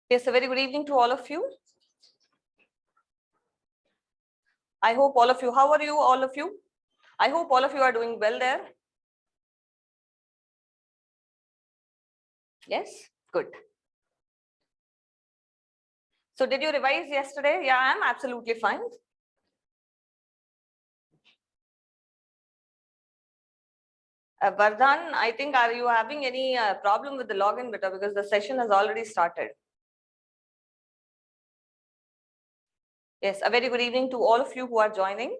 Yes, a very good evening to all of you. I hope all of you, how are you, all of you? I hope all of you are doing well there. Yes, good. So did you revise yesterday? Yeah, I'm absolutely fine. Vardhan, I think, are you having any problem with the login beta, because the session has already started? Yes, a very good evening to all of you who are joining.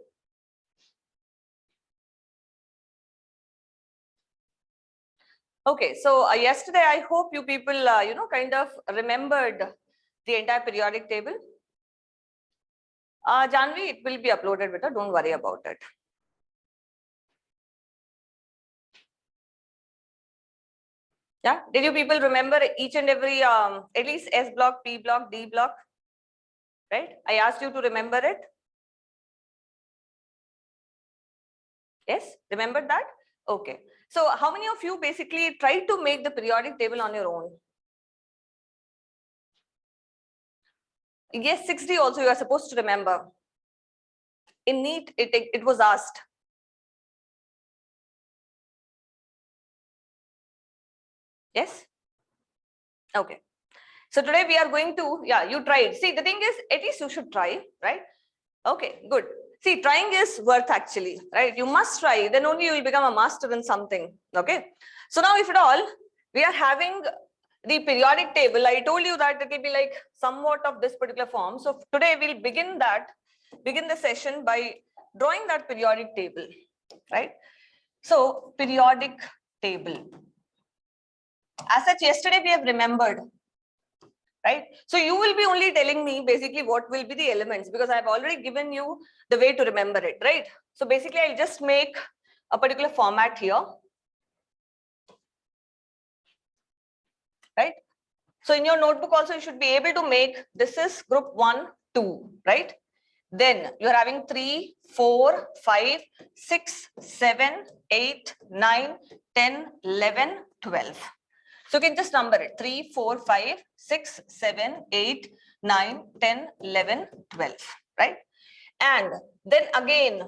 Okay, so yesterday I hope you people, kind of remembered the entire periodic table. Janvi, it will be uploaded, beta, don't worry about it. Yeah, did you people remember each and every, at least S block, P block, D block, right? I asked you to remember it. Yes, remember that? Okay. So how many of you basically tried to make the periodic table on your own? Yes, 6D also you are supposed to remember. In NEET, it was asked. Yes? Okay. So today we are going to, yeah, you tried. See, the thing is, at least you should try, right? Okay, good. See, trying is worth actually, right? You must try, then only you will become a master in something, okay? So now if at all, we are having the periodic table. I told you that it will be like somewhat of this particular form. So today we'll begin the session by drawing that periodic table, right? So periodic table. As such, yesterday we have remembered, right? So you will be only telling me basically what will be the elements, because I've already given you the way to remember it, right? So basically I'll just make a particular format here, right? So in your notebook also you should be able to make, this is group 1, 2, right? Then you're having 3, 4, 5, 6, 7, 8, 9, 10, 11, 12. So you can just number it 3, 4, 5, 6, 7, 8, 9, 10, 11, 12, right? And then again,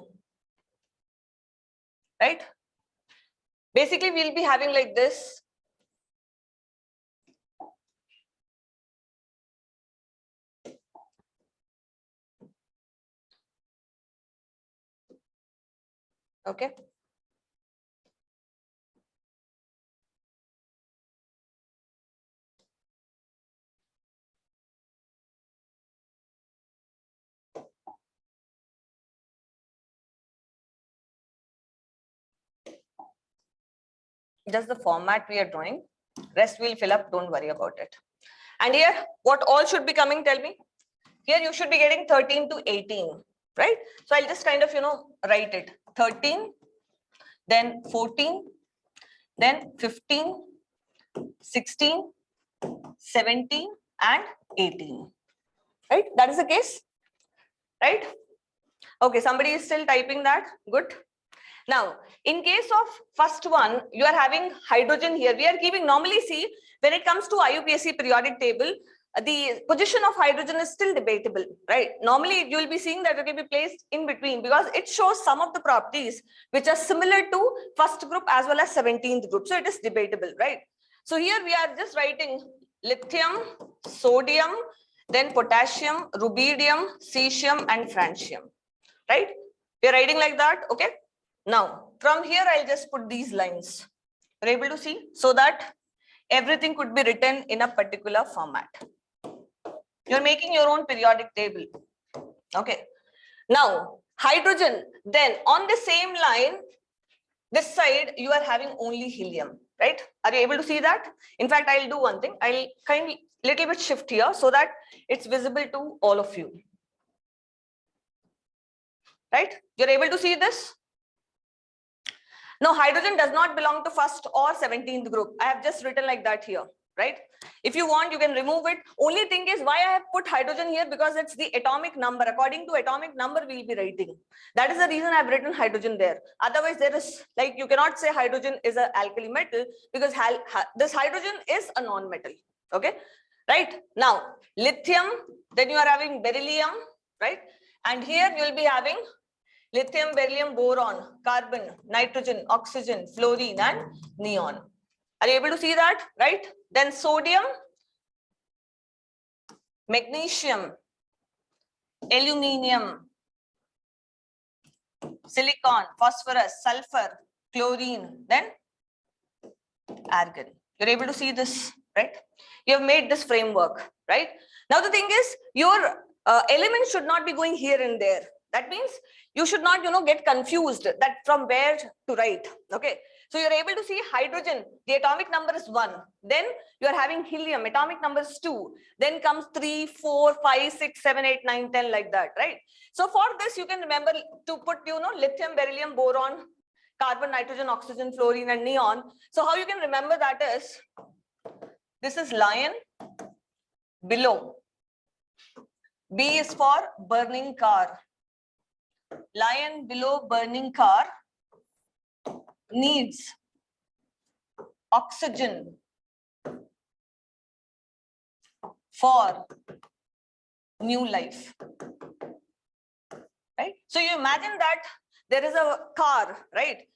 right? Basically, we'll be having like this. Okay. Just the format we are drawing. Rest we'll fill up, don't worry about it. And here, what all should be coming, tell me? Here you should be getting 13 to 18, right? So I'll just kind of, write it. 13, then 14, then 15, 16, 17, and 18, right? That is the case, right? Okay, somebody is still typing that. Good. Now, in case of first one, you are having hydrogen here. We are keeping, normally see, when it comes to IUPAC periodic table, the position of hydrogen is still debatable, right? Normally, you will be seeing that it will be placed in between because it shows some of the properties which are similar to first group as well as 17th group. So it is debatable, right? So here we are just writing lithium, sodium, then potassium, rubidium, cesium, and francium, right? We are writing like that, okay? Now, from here, I'll just put these lines. You're able to see? So that everything could be written in a particular format. You're making your own periodic table. Okay. Now, hydrogen, then on the same line, this side, you are having only helium, right? Are you able to see that? In fact, I'll do one thing. I'll kind of little bit shift here so that it's visible to all of you. Right? You're able to see this? No, hydrogen does not belong to first or 17th group. I have just written like that here, right? If you want, you can remove it. Only thing is why I have put hydrogen here, because it's the atomic number. According to atomic number, we'll be writing. That is the reason I've written hydrogen there. Otherwise, there is like, you cannot say hydrogen is an alkali metal because this hydrogen is a non-metal. Okay, right? Now, lithium, then you are having beryllium, right? And here you will be having lithium, beryllium, boron, carbon, nitrogen, oxygen, fluorine, and neon. Are you able to see that, right? Then sodium, magnesium, aluminium, silicon, phosphorus, sulfur, chlorine, then argon. You're able to see this, right? You have made this framework, right? Now the thing is, your elements should not be going here and there. That means you should not, get confused that from where to write. Okay. So you're able to see hydrogen, the atomic number is 1. Then you're having helium, atomic number is 2. Then comes 3, 4, 5, 6, 7, 8, 9, 10 like that, right? So for this, you can remember to put, lithium, beryllium, boron, carbon, nitrogen, oxygen, fluorine, and neon. So how you can remember that is, this is lion, below. B is for burning car. Lion below burning car needs oxygen for new life, right? So you imagine that there is a car, right?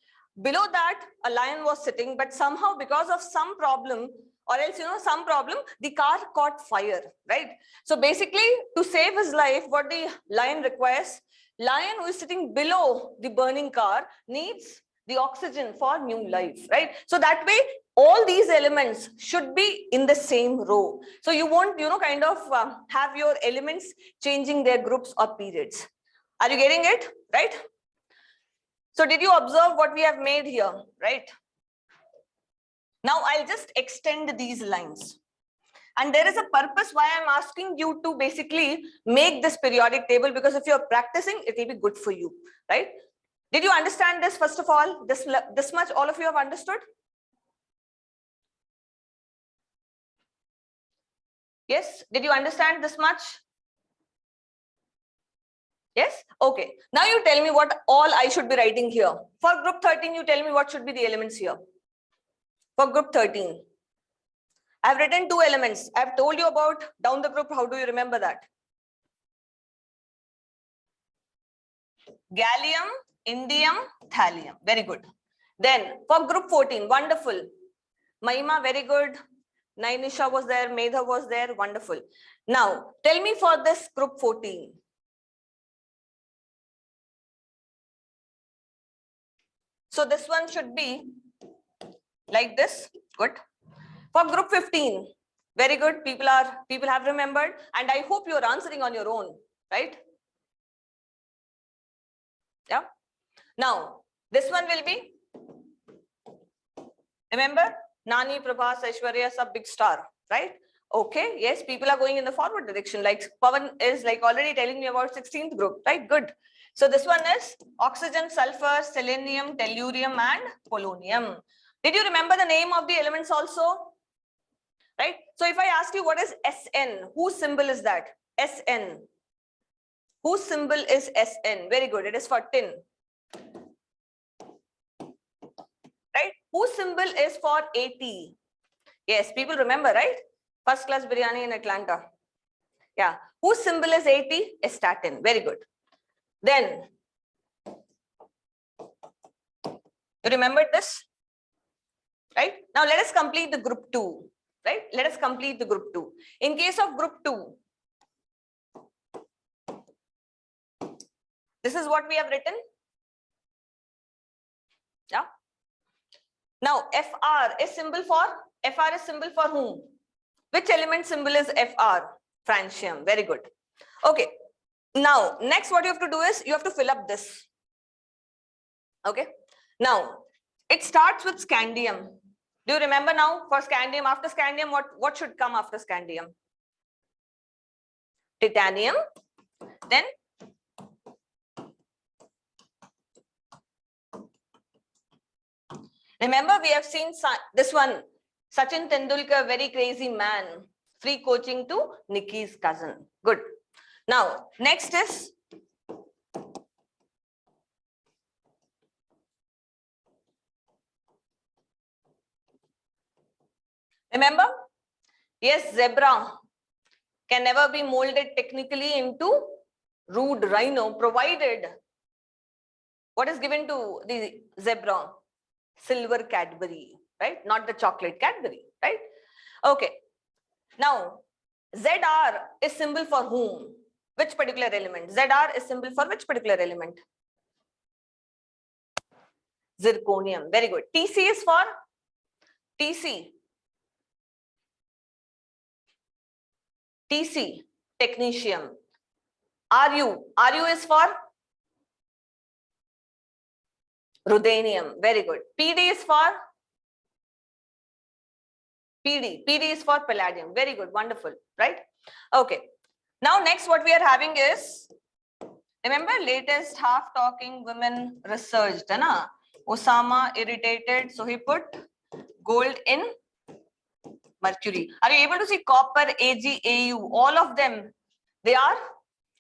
Below that, a lion was sitting, but somehow because of some problem, or else, some problem, the car caught fire, right? So basically, to save his life, what the lion requires, lion who is sitting below the burning car needs the oxygen for new life, right? So that way, all these elements should be in the same row. So you won't, kind of have your elements changing their groups or periods. Are you getting it, right? So did you observe what we have made here, right? Now I'll just extend these lines. And there is a purpose why I'm asking you to basically make this periodic table, because if you're practicing, it will be good for you, right? Did you understand this, first of all? This much all of you have understood? Yes? Did you understand this much? Yes? Okay. Now you tell me what all I should be writing here. For group 13, you tell me what should be the elements here. For group 13. I've written 2 elements. I've told you about down the group. How do you remember that? Gallium, indium, thallium. Very good. Then for group 14, wonderful. Mahima, very good. Nainisha was there. Medha was there. Wonderful. Now, tell me for this group 14. So this one should be like this. Good. For group 15, very good. People have remembered, and I hope you're answering on your own, right? Yeah. Now, this one will be, remember, Nani, Prabhas, Aishwarya, sub big star, right? Okay, yes, people are going in the forward direction. Like Pavan is like already telling me about 16th group, right? Good. So this one is oxygen, sulfur, selenium, tellurium, and polonium. Did you remember the name of the elements also? Right? So if I ask you what is SN, whose symbol is that? SN. Whose symbol is SN? Very good. It is for tin. Right? Whose symbol is for AT? Yes, people remember, right? First class biryani in Atlanta. Yeah. Whose symbol is AT? Statin. Very good. Then, you remembered this? Right? Now let us complete the group 2. Right? Let us complete the group 2. In case of group 2, this is what we have written. Yeah. Now FR is symbol for whom? Which element symbol is FR? Francium. Very good. Okay. Now, next what you have to do is you have to fill up this. Okay. Now, it starts with scandium. Do you remember now for scandium? After scandium, what should come after scandium? Titanium. Then remember, we have seen this one, Sachin Tendulkar, very crazy man, free coaching to Nikki's cousin. Good. Now, next is remember? Yes, zebra. can never be molded technically into rude rhino, provided what is given to the zebra? Silver Cadbury, right? Not the chocolate Cadbury, right? Okay. Now, ZR is symbol for whom? Which particular element? ZR is symbol for which particular element? Zirconium. Very good. TC is for TC. TC, technetium. RU is for ruthenium. Very good. PD is for PD. PD is for palladium. Very good. Wonderful. Right? Okay. Now, next what we are having is, remember, latest half-talking women researched. Na? Osama irritated, so he put gold in mercury. Are you able to see copper, Ag, Au? All of them, they are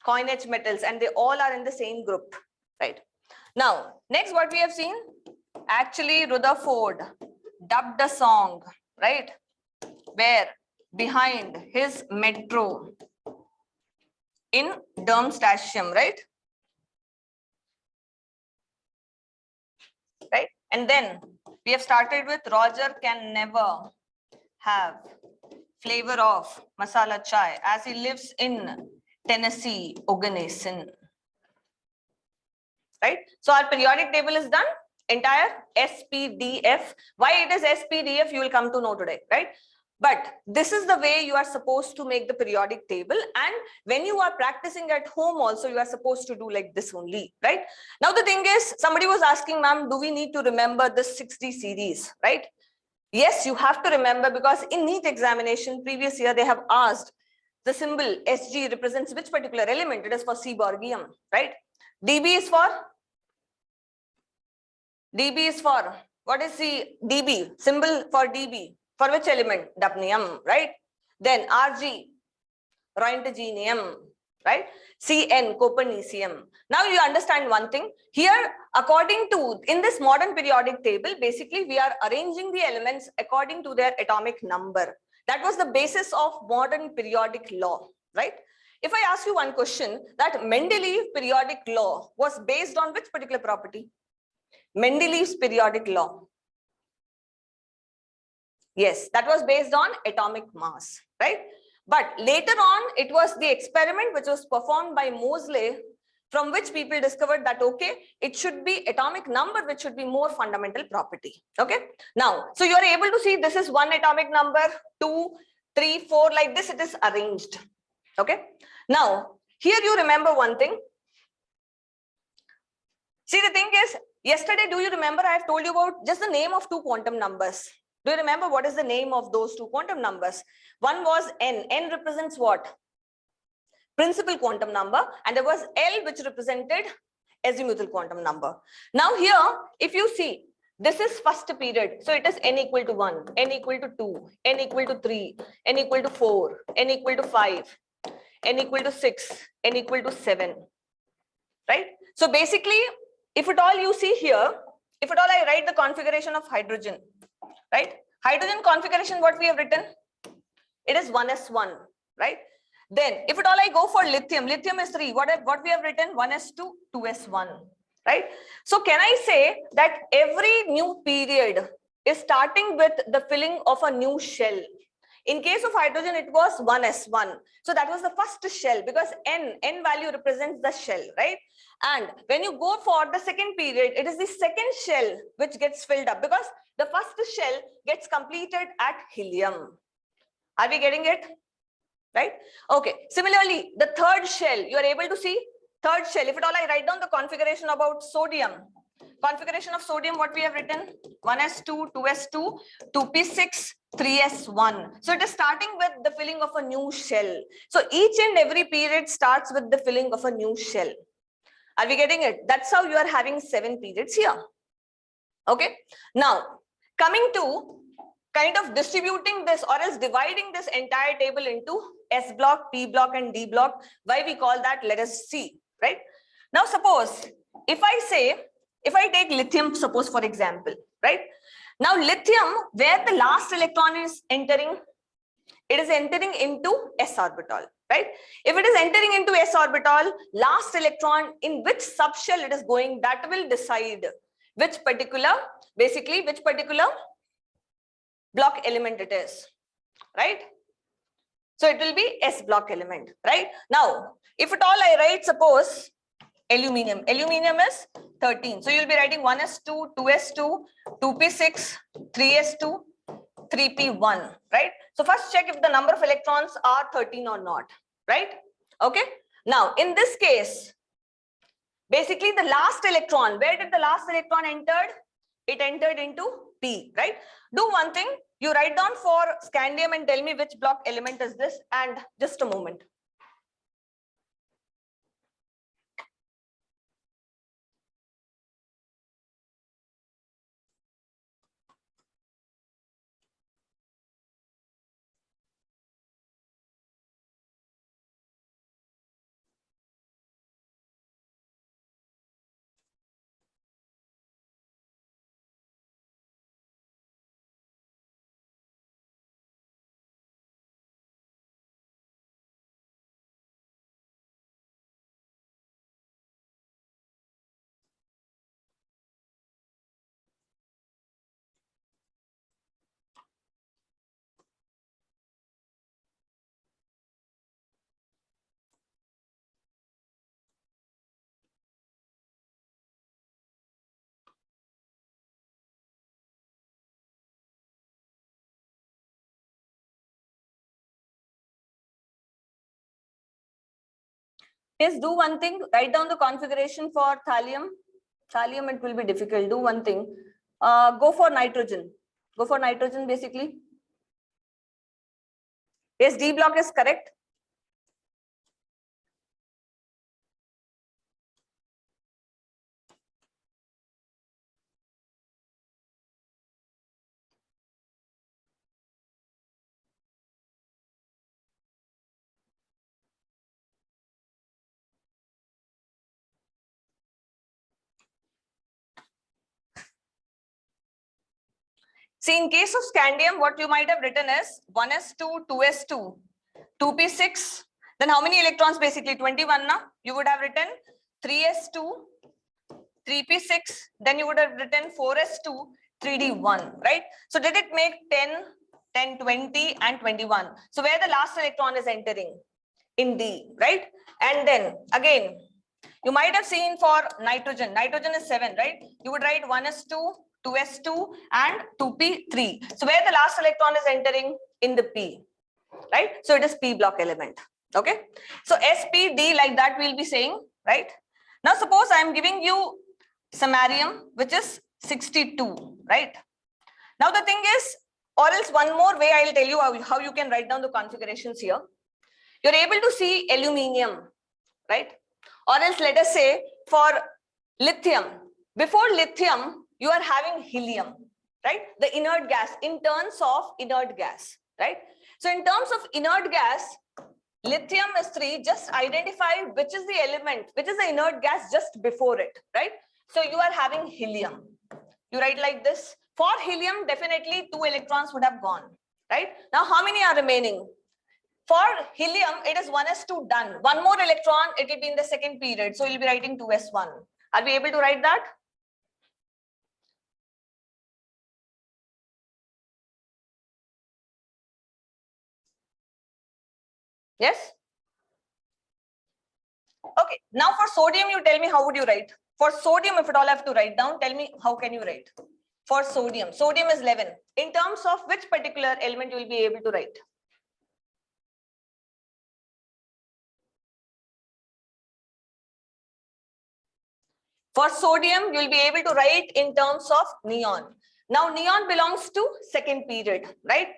coinage metals and they all are in the same group. Right? Now, next what we have seen, actually Rutherford dubbed a song, right? Where behind his metro in Darmstadtium, right? Right? And then we have started with Roger can never have flavor of masala chai as he lives in Tennessee, Oganesson. Right? So our periodic table is done, entire SPDF. Why it is SPDF, you will come to know today, right? But this is the way you are supposed to make the periodic table. And when you are practicing at home also, you are supposed to do like this only, right? Now the thing is, somebody was asking, ma'am, do we need to remember this 6D series, right? Yes, you have to remember, because in NEET examination previous year, they have asked the symbol SG represents which particular element. It is for seaborgium, right? DB is for what is the DB symbol for DB? For which element? Dapnium, right? Then RG, Rhintagenium, right? CN, Copernicium. Now you understand one thing. Here, according to, in this modern periodic table, basically we are arranging the elements according to their atomic number. That was the basis of modern periodic law, right? If I ask you one question, that Mendeleev periodic law was based on which particular property? Mendeleev's periodic law. Yes, that was based on atomic mass, right? But later on, it was the experiment which was performed by Moseley, from which people discovered that, okay, it should be atomic number, which should be more fundamental property. Okay. Now, so you are able to see this is one atomic number, 2, 3, 4, like this, it is arranged. Okay. Now, here you remember one thing. See, the thing is, yesterday, do you remember I have told you about just the name of 2 quantum numbers? Do you remember what is the name of those 2 quantum numbers? One was N. N represents what? Principal quantum number. And there was L, which represented azimuthal quantum number. Now here, if you see, this is first period. So it is N equal to 1, N equal to 2, N equal to 3, N equal to 4, N equal to 5, N equal to 6, N equal to 7. Right? So basically, if at all you see here, if at all I write the configuration of hydrogen, right? Hydrogen configuration, what we have written? It is 1s1, right? Then, if at all I go for lithium, lithium is 3. What we have written? 1s2, 2s1, right? So, can I say that every new period is starting with the filling of a new shell? In case of hydrogen, it was 1s1. So, that was the first shell, because N value represents the shell, right? And when you go for the second period, it is the second shell which gets filled up, because the first shell gets completed at helium. Are we getting it? Right? Okay. Similarly, the third shell, you are able to see third shell. If at all I write down the configuration about sodium, configuration of sodium, what we have written? 1s2, 2s2, 2p6, 3s1. So it is starting with the filling of a new shell. So each and every period starts with the filling of a new shell. Are we getting it? That's how you are having 7 periods here. Okay. Now, coming to kind of distributing this or else dividing this entire table into S block, P block and D block. Why we call that? Let us see. Right. Now, suppose if I take lithium, suppose for example, right? Now, lithium, where the last electron is entering, it is entering into S orbital. right? If it is entering into s orbital, last electron in which subshell it is going, that will decide which particular, basically which particular block element it is, right? So it will be S block element, right? Now, if at all I write, suppose aluminium is 13. So you'll be writing 1s2, 2s2, 2p6, 3s2, 3p1, right? So first check if the number of electrons are 13 or not, right? Okay. Now, in this case, basically the last electron, where did the last electron entered? It entered into P, right? Do one thing, you write down for scandium and tell me which block element is this, and just a moment. Yes, do one thing, write down the configuration for thallium. Thallium, it will be difficult. Do one thing, go for nitrogen. Go for nitrogen, basically. Yes, D block is correct. See, in case of scandium, what you might have written is 1s2, 2s2, 2p6. Then how many electrons basically? 21 now. You would have written 3s2, 3p6. Then you would have written 4s2, 3d1, right? So did it make 10, 10, 20 and 21? So where the last electron is entering? In D, right? And then again, you might have seen for nitrogen. Nitrogen is 7, right? You would write 1s2, 2s2 and 2p3. So where the last electron is entering? In the P, right? So it is P block element. Okay. So SPD, like that we'll be saying, right? Now suppose I am giving you samarium, which is 62, right? Now the thing is, or else one more way I'll tell you how you can write down the configurations here. You're able to see aluminium, right? Or else let us say for lithium, before lithium, you are having helium, right? The inert gas, in terms of inert gas, right? So in terms of inert gas, lithium is 3, just identify which is the element, which is the inert gas just before it, right? So you are having helium. You write like this. For helium, definitely 2 electrons would have gone, right? Now, how many are remaining? For helium, it is 1s2 done. One more electron, it will be in the second period. So you'll be writing 2s1. Are we able to write that? Yes? Okay. Now for sodium, you tell me how would you write? For sodium, if at all I have to write down, tell me how can you write? For sodium, sodium is 11. In terms of which particular element you will be able to write? For sodium, you will be able to write in terms of neon. Now, neon belongs to second period, right?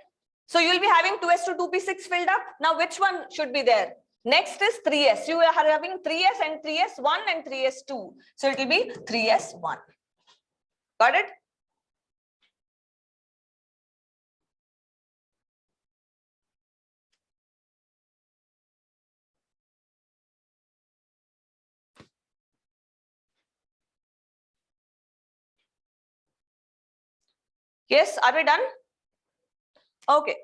So you will be having 2s to 2p6 filled up. Now, which one should be there? Next is 3s. You are having 3s and 3s1 and 3s2. So it will be 3s1. Got it? Yes, are we done? Okay.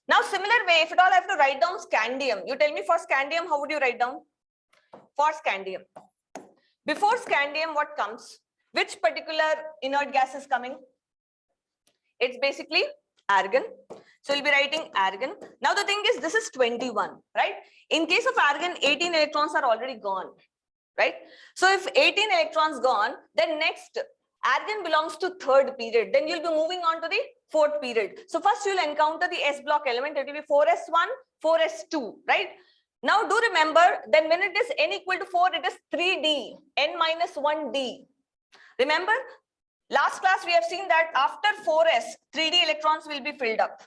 Now, similar way, if at all I have to write down scandium, you tell me for scandium, how would you write down? For scandium. Before scandium, what comes? Which particular inert gas is coming? It's basically argon. So we'll be writing argon. Now the thing is, this is 21, right? In case of argon, 18 electrons are already gone, right? So if 18 electrons gone, then next argon belongs to third period. Then you'll be moving on to the fourth period. So first you'll encounter the S block element. It will be 4s1, 4s2, right? Now do remember, then when it is n equal to 4, it is 3d, n minus 1d. Remember, last class we have seen that after 4s, 3d electrons will be filled up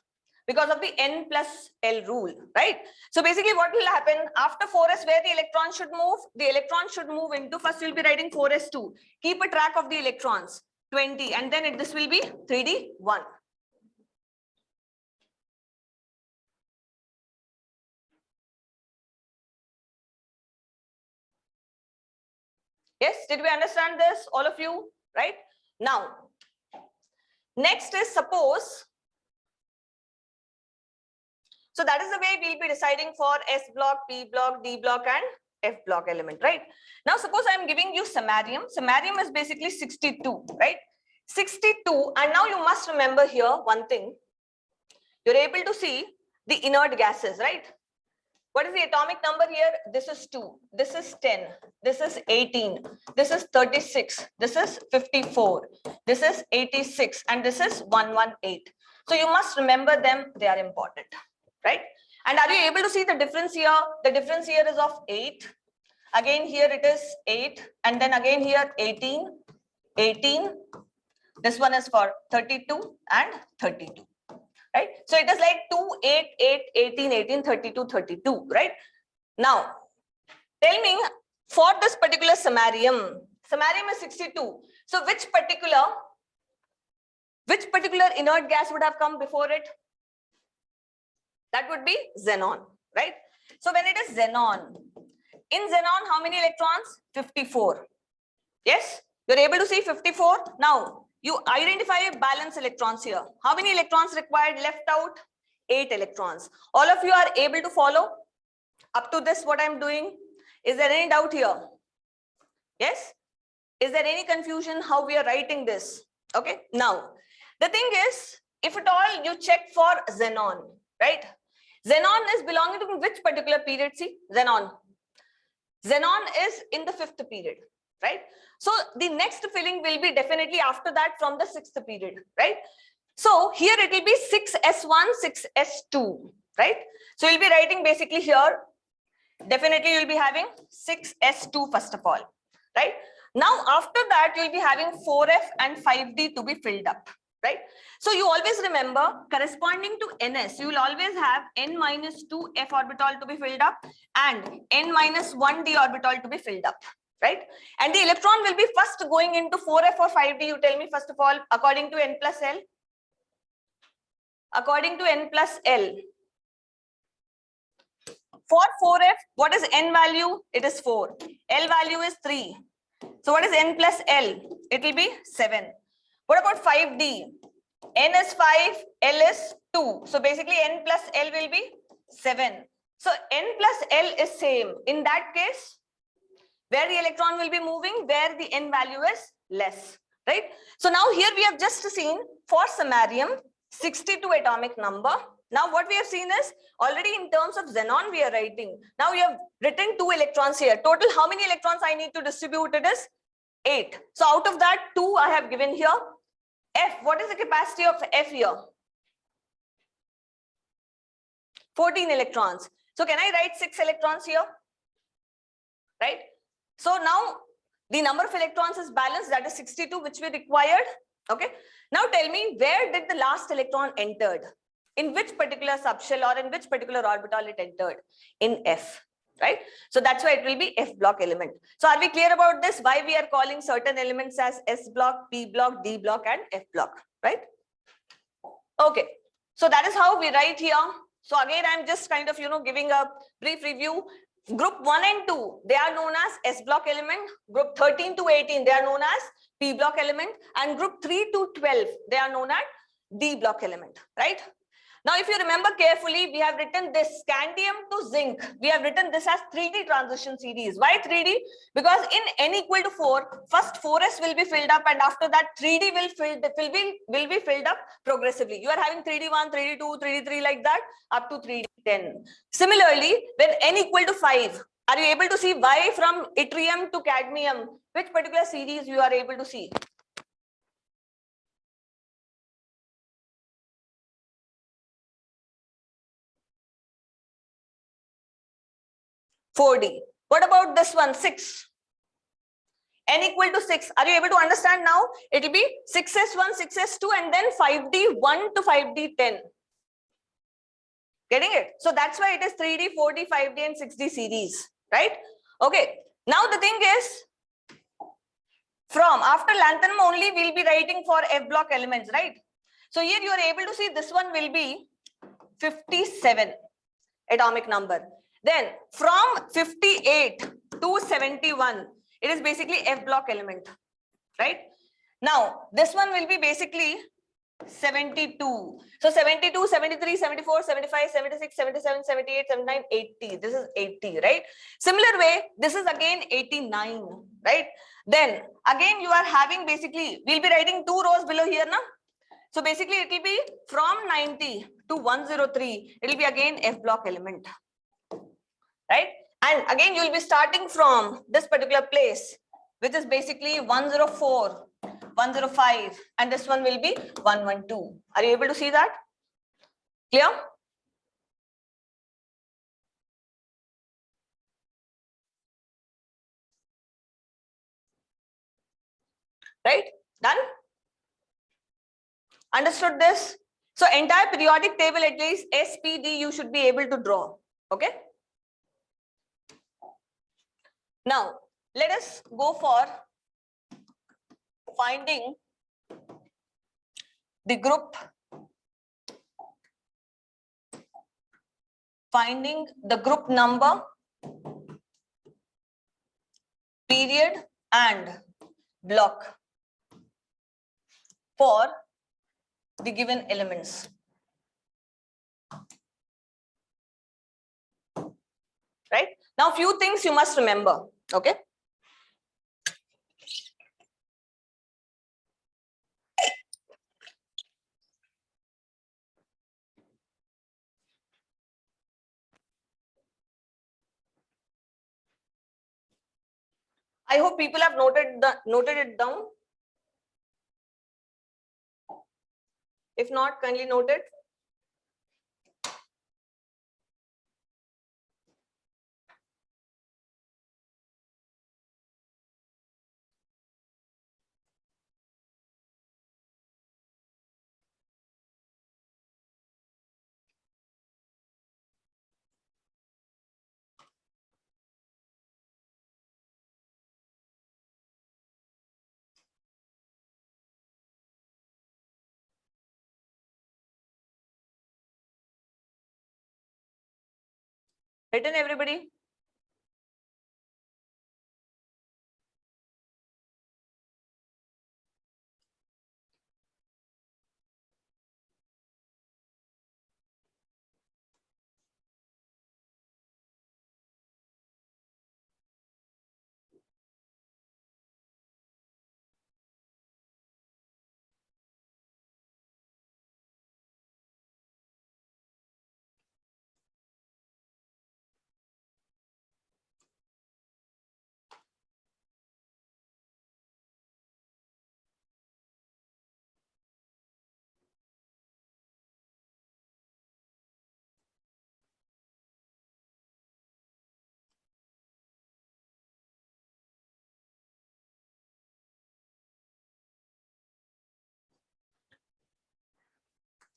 because of the n plus L rule, right? So basically what will happen after 4s, where the electron should move? The electron should move into, first you'll be writing 4s2. Keep a track of the electrons, 20, and then this will be 3d1. Yes, did we understand this, all of you, right? Now, next is suppose, so that is the way we'll be deciding for S block, P block, D block and F block element, right? Now, suppose I'm giving you samarium. Samarium is basically 62, right? 62, and now you must remember here one thing. You're able to see the inert gases, right? What is the atomic number here? This is 2, this is 10, this is 18, this is 36, this is 54, this is 86, and this is 118. So you must remember them, they are important, right? And are you able to see the difference here? The difference here is of 8. Again here it is 8, and then again here 18, 18. This one is for 32 and 32. Right? So it is like 2, 8, 8, 18, 18, 32, 32, right? Now, tell me for this particular samarium is 62. So which particular inert gas would have come before it? That would be xenon, right? So when it is xenon, in xenon, how many electrons? 54. Yes, you're able to see 54. Now, you identify balance electrons here. How many electrons required left out? 8 electrons. All of you are able to follow up to this what I'm doing? Is there any doubt here? Yes? Is there any confusion how we are writing this? Okay. Now, the thing is, if at all you check for xenon, right? Xenon is belonging to which particular period? See, xenon. Xenon is in the 5th period, right? So the next filling will be definitely after that from the 6th period, right? So here it will be 6s1, 6s2, right? So you'll be writing basically here, definitely you'll be having 6s2 first of all, right? Now after that you'll be having 4f and 5d to be filled up, right? So you always remember corresponding to ns, you will always have n minus 2f orbital to be filled up and n minus 1d orbital to be filled up. Right? And the electron will be first going into 4f or 5d. You tell me first of all, according to n plus L. According to n plus L. For 4f, what is n value? It is 4. L value is 3. So what is n plus L? It will be 7. What about 5d? N is 5, L is 2. So basically n plus L will be 7. So n plus L is same. In that case, where the electron will be moving, where the n value is less, right? So now here we have just seen for samarium, 62 atomic number. Now what we have seen is already in terms of xenon we are writing. Now we have written 2 electrons here. Total how many electrons I need to distribute? It is 8. So out of that 2 I have given here. F, what is the capacity of F here? 14 electrons. So can I write 6 electrons here? Right? So now the number of electrons is balanced, that is 62, which we required. Okay. Now tell me, where did the last electron entered? In which particular subshell or in which particular orbital it entered? In F, right? So that's why it will be F block element. So are we clear about this? Why we are calling certain elements as S block, P block, D block and F block, right? Okay. So that is how we write here. So again, I'm just kind of, giving a brief review. Group 1 and 2, they are known as S block element. Group 13 to 18, they are known as P block element. And group 3 to 12, they are known as D block element, right? Now, if you remember carefully, we have written this scandium to zinc. We have written this as 3D transition series. Why 3D? Because in n equal to 4, first 4s will be filled up, and after that 3D will be filled up progressively. You are having 3D1, 3D2, 3D3 like that up to 3D10. Similarly, when n equal to 5, are you able to see why from yttrium to cadmium? Which particular series you are able to see? 4D. What about this one? 6. N equal to 6. Are you able to understand now? It will be 6s1, 6s2, and then 5D1 to 5D10. Getting it? So that's why it is 3D, 4D, 5D, and 6D series, right? Okay. Now the thing is, from after lanthanum only, we'll be writing for F block elements, right? So here you are able to see this one will be 57 atomic number. Then from 58 to 71, it is basically F block element, right? Now, this one will be basically 72. So 72, 73, 74, 75, 76, 77, 78, 79, 80. This is 80, right? Similar way, this is again 89, right? Then again, you are having basically, we'll be writing 2 rows below here now. So basically, it will be from 90 to 103. It will be again F block element, right? And again, you will be starting from this particular place, which is basically 104, 105, and this one will be 112. Are you able to see that? Clear? Right? Done? Understood this? So entire periodic table, at least SPD, you should be able to draw. Okay? Now, let us go for finding the group, finding the group number, period, and block for the given elements. Right? Now, few things you must remember. Okay? I hope people have noted it down. If not, kindly note it. Written, everybody?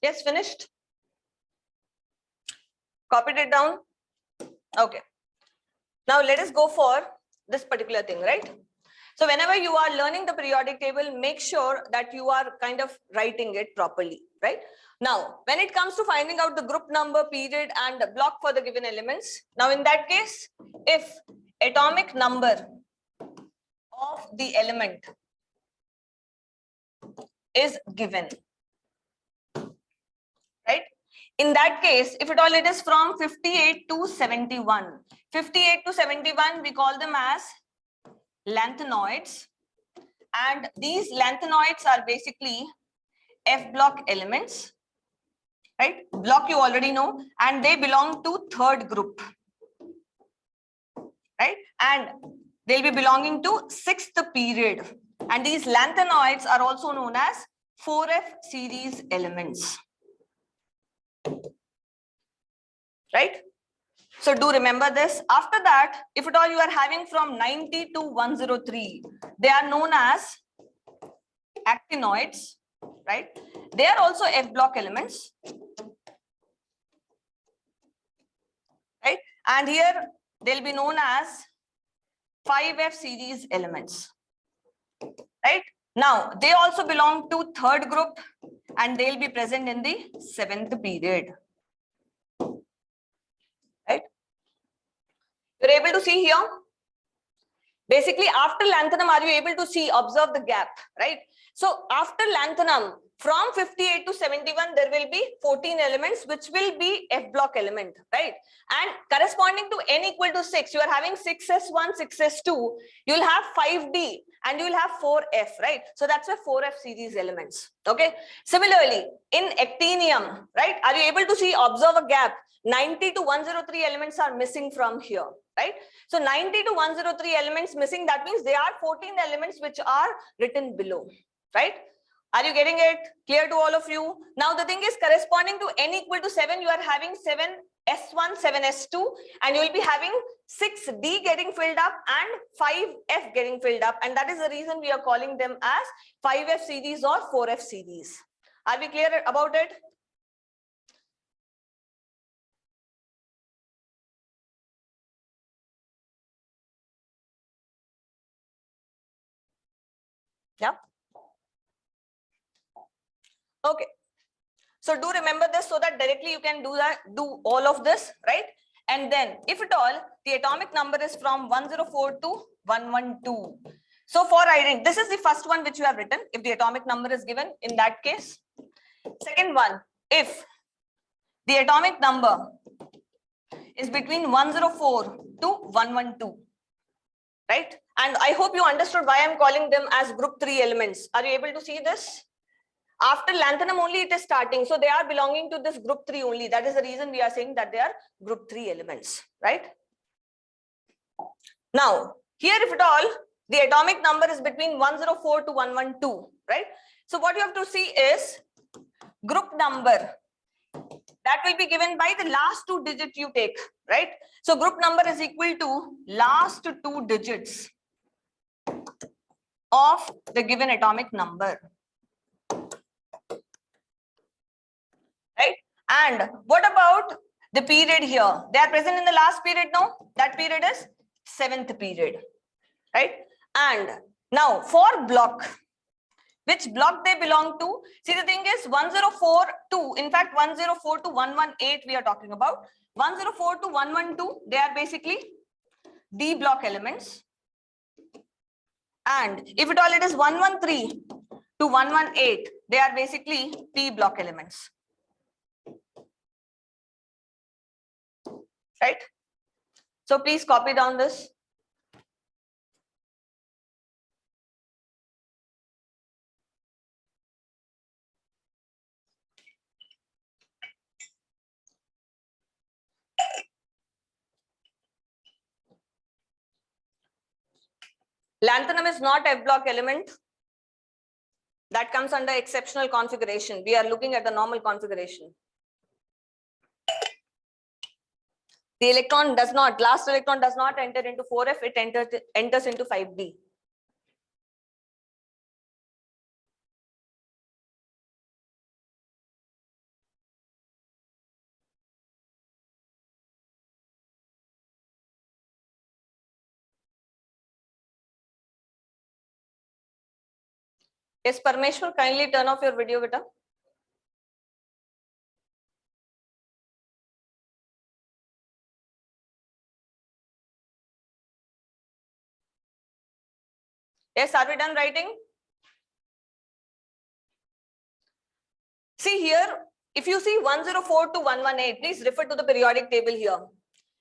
Yes, finished. Copied it down. Okay. Now let us go for this particular thing, right? So whenever you are learning the periodic table, make sure that you are kind of writing it properly, right? Now, when it comes to finding out the group number, period, and block for the given elements, now in that case, if atomic number of the element is given, right? In that case, if at all it is from 58 to 71, 58 to 71, we call them as lanthanoids. And these lanthanoids are basically F block elements, right? Block you already know, and they belong to third group, right? And they'll be belonging to sixth period. And these lanthanoids are also known as 4F series elements, right? So do remember this. After that, if at all you are having from 90 to 103, they are known as actinoids, right? They are also F block elements, right? And here they'll be known as 5F series elements, right? Now, they also belong to third group and they'll be present in the seventh period, right? You're able to see here. Basically, after lanthanum, are you able to see, observe the gap, right? So after lanthanum, from 58 to 71, there will be 14 elements, which will be F block element, right? And corresponding to n equal to 6, you are having 6s1, 6s2, you'll have 5d and you will have 4f, right? So that's why 4f series elements, okay? Similarly, in actinium, right? Are you able to see, observe a gap? 90 to 103 elements are missing from here, right? So 90 to 103 elements missing, that means there are 14 elements which are written below, right? Are you getting it? Clear to all of you? Now the thing is, corresponding to n equal to 7, you are having 7s1, 7s2, and you will be having 6d getting filled up and 5f getting filled up. And that is the reason we are calling them as 5f series or 4f series. Are we clear about it? Yeah. Okay. So do remember this so that directly you can do all of this, right? And then if at all, the atomic number is from 104 to 112. So for identity, this is the first one which you have written. If the atomic number is given in that case. Second one, if the atomic number is between 104 to 112, right? And I hope you understood why I'm calling them as group 3 elements. Are you able to see this? After lanthanum only it is starting. So they are belonging to this group 3 only. That is the reason we are saying that they are group 3 elements, right? Now, here if at all, the atomic number is between 104 to 112, right? So what you have to see is group number. That will be given by the last 2 digits you take, right? So group number is equal to last 2 digits of the given atomic number. Right? And what about the period here? They are present in the last period now. That period is 7th period, right? And now for block, which block they belong to? See, the thing is 104 to, in fact, 104 to 118 we are talking about. 104 to 112, they are basically D block elements. And if at all it is 113 to 118, they are basically P block elements. Right? So please copy down this. Lanthanum is not F block element. That comes under exceptional configuration. We are looking at the normal configuration. The electron does not, last electron does not enter into 4f, it enters into 5d. Yes, Parmeshwar, kindly turn off your video, beta. Yes, are we done writing? See here, if you see 104 to 118, please refer to the periodic table here.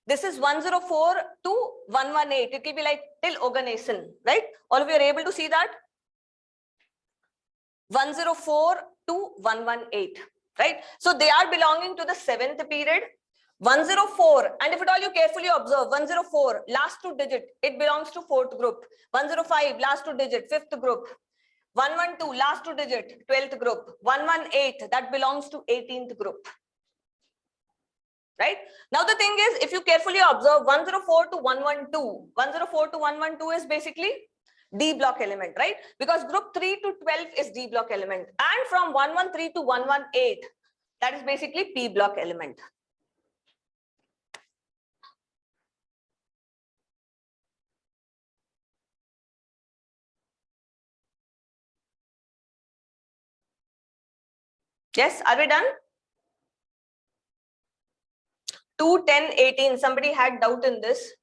This is 104 to 118. It will be like till oganescence, right? All of you are able to see that? 104 to 118, right? So they are belonging to the 7th period. 104, and if at all you carefully observe, 104, last 2 digit, it belongs to 4th group. 105, last 2 digit, 5th group. 112, last 2 digit, 12th group. 118, that belongs to 18th group. Right? Now the thing is, if you carefully observe 104 to 112, 104 to 112 is basically D block element, right? Because group 3 to 12 is D block element. And from 113 to 118, that is basically P block element. Yes, are we done? 2, 10, 18. Somebody had doubt in this.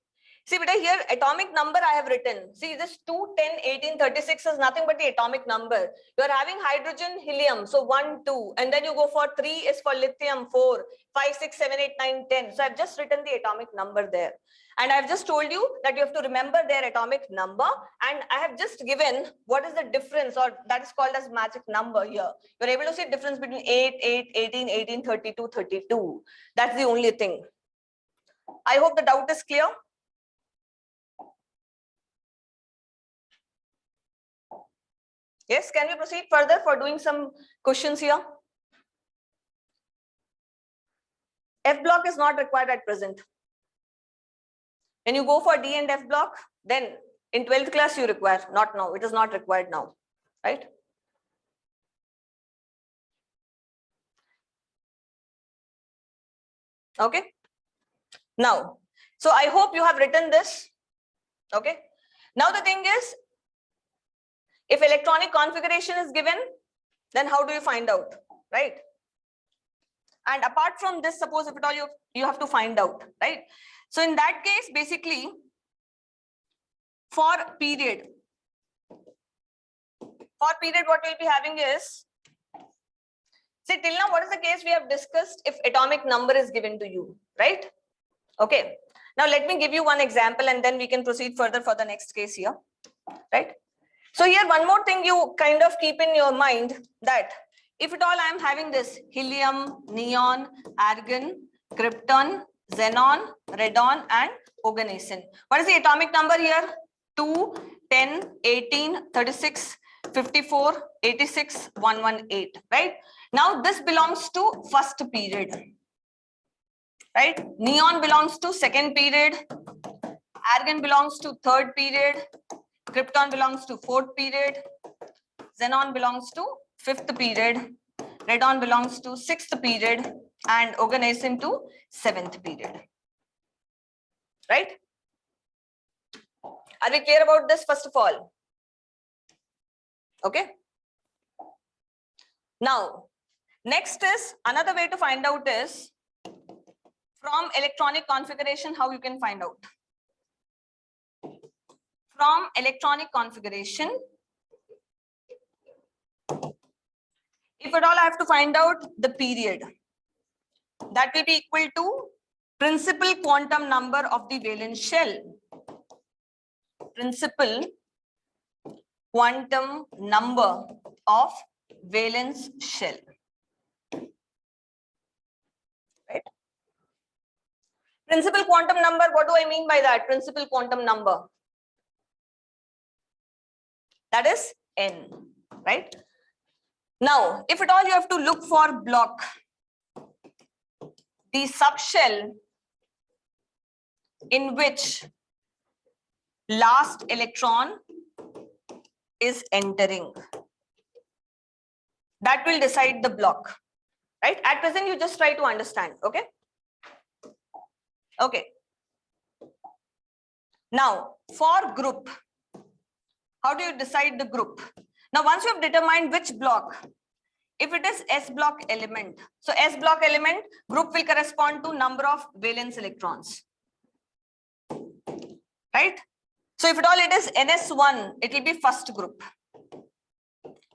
See, but here atomic number I have written. See, this 2, 10, 18, 36 is nothing but the atomic number. You are having hydrogen, helium. So 1, 2. And then you go for 3 is for lithium, 4, 5, 6, 7, 8, 9, 10. So I've just written the atomic number there. And I've just told you that you have to remember their atomic number. And I have just given what is the difference, or that is called as magic number here. You're able to see the difference between 8, 8, 18, 18, 32, 32. That's the only thing. I hope the doubt is clear. Yes, can we proceed further for doing some questions here? F block is not required at present. When you go for D and F block, then in 12th class you require, not now. It is not required now, right? Okay. Now, so I hope you have written this. Okay. Now the thing is, if electronic configuration is given, then how do you find out, right? And apart from this, suppose if at all you have to find out, right? So in that case, basically, for period, what we'll be having is, see, till now, what is the case we have discussed if atomic number is given to you, right? Okay. Now let me give you one example and then we can proceed further for the next case here, right? So here, one more thing you kind of keep in your mind, that if at all I am having this helium, neon, argon, krypton, xenon, radon, and oganescence. What is the atomic number here? 2, 10, 18, 36, 54, 86, 118, right? Now this belongs to first period, right? Neon belongs to second period, argon belongs to third period, krypton belongs to fourth period, xenon belongs to fifth period, radon belongs to sixth period, and oganescence to seventh period. Right? Are we clear about this first of all? Okay. Now, next is another way to find out is from electronic configuration, how you can find out. From electronic configuration, if at all I have to find out the period, that will be equal to principal quantum number of the valence shell. Principal quantum number of valence shell. Right? Principal quantum number, what do I mean by that? Principal quantum number. That is N, right? Now, if at all you have to look for block, the subshell in which last electron is entering, that will decide the block, right? At present, you just try to understand, okay? Okay. Now, for group, how do you decide the group? Now, once you have determined which block, if it is S block element, so S block element group will correspond to number of valence electrons, right? So if at all it is NS1, it will be first group.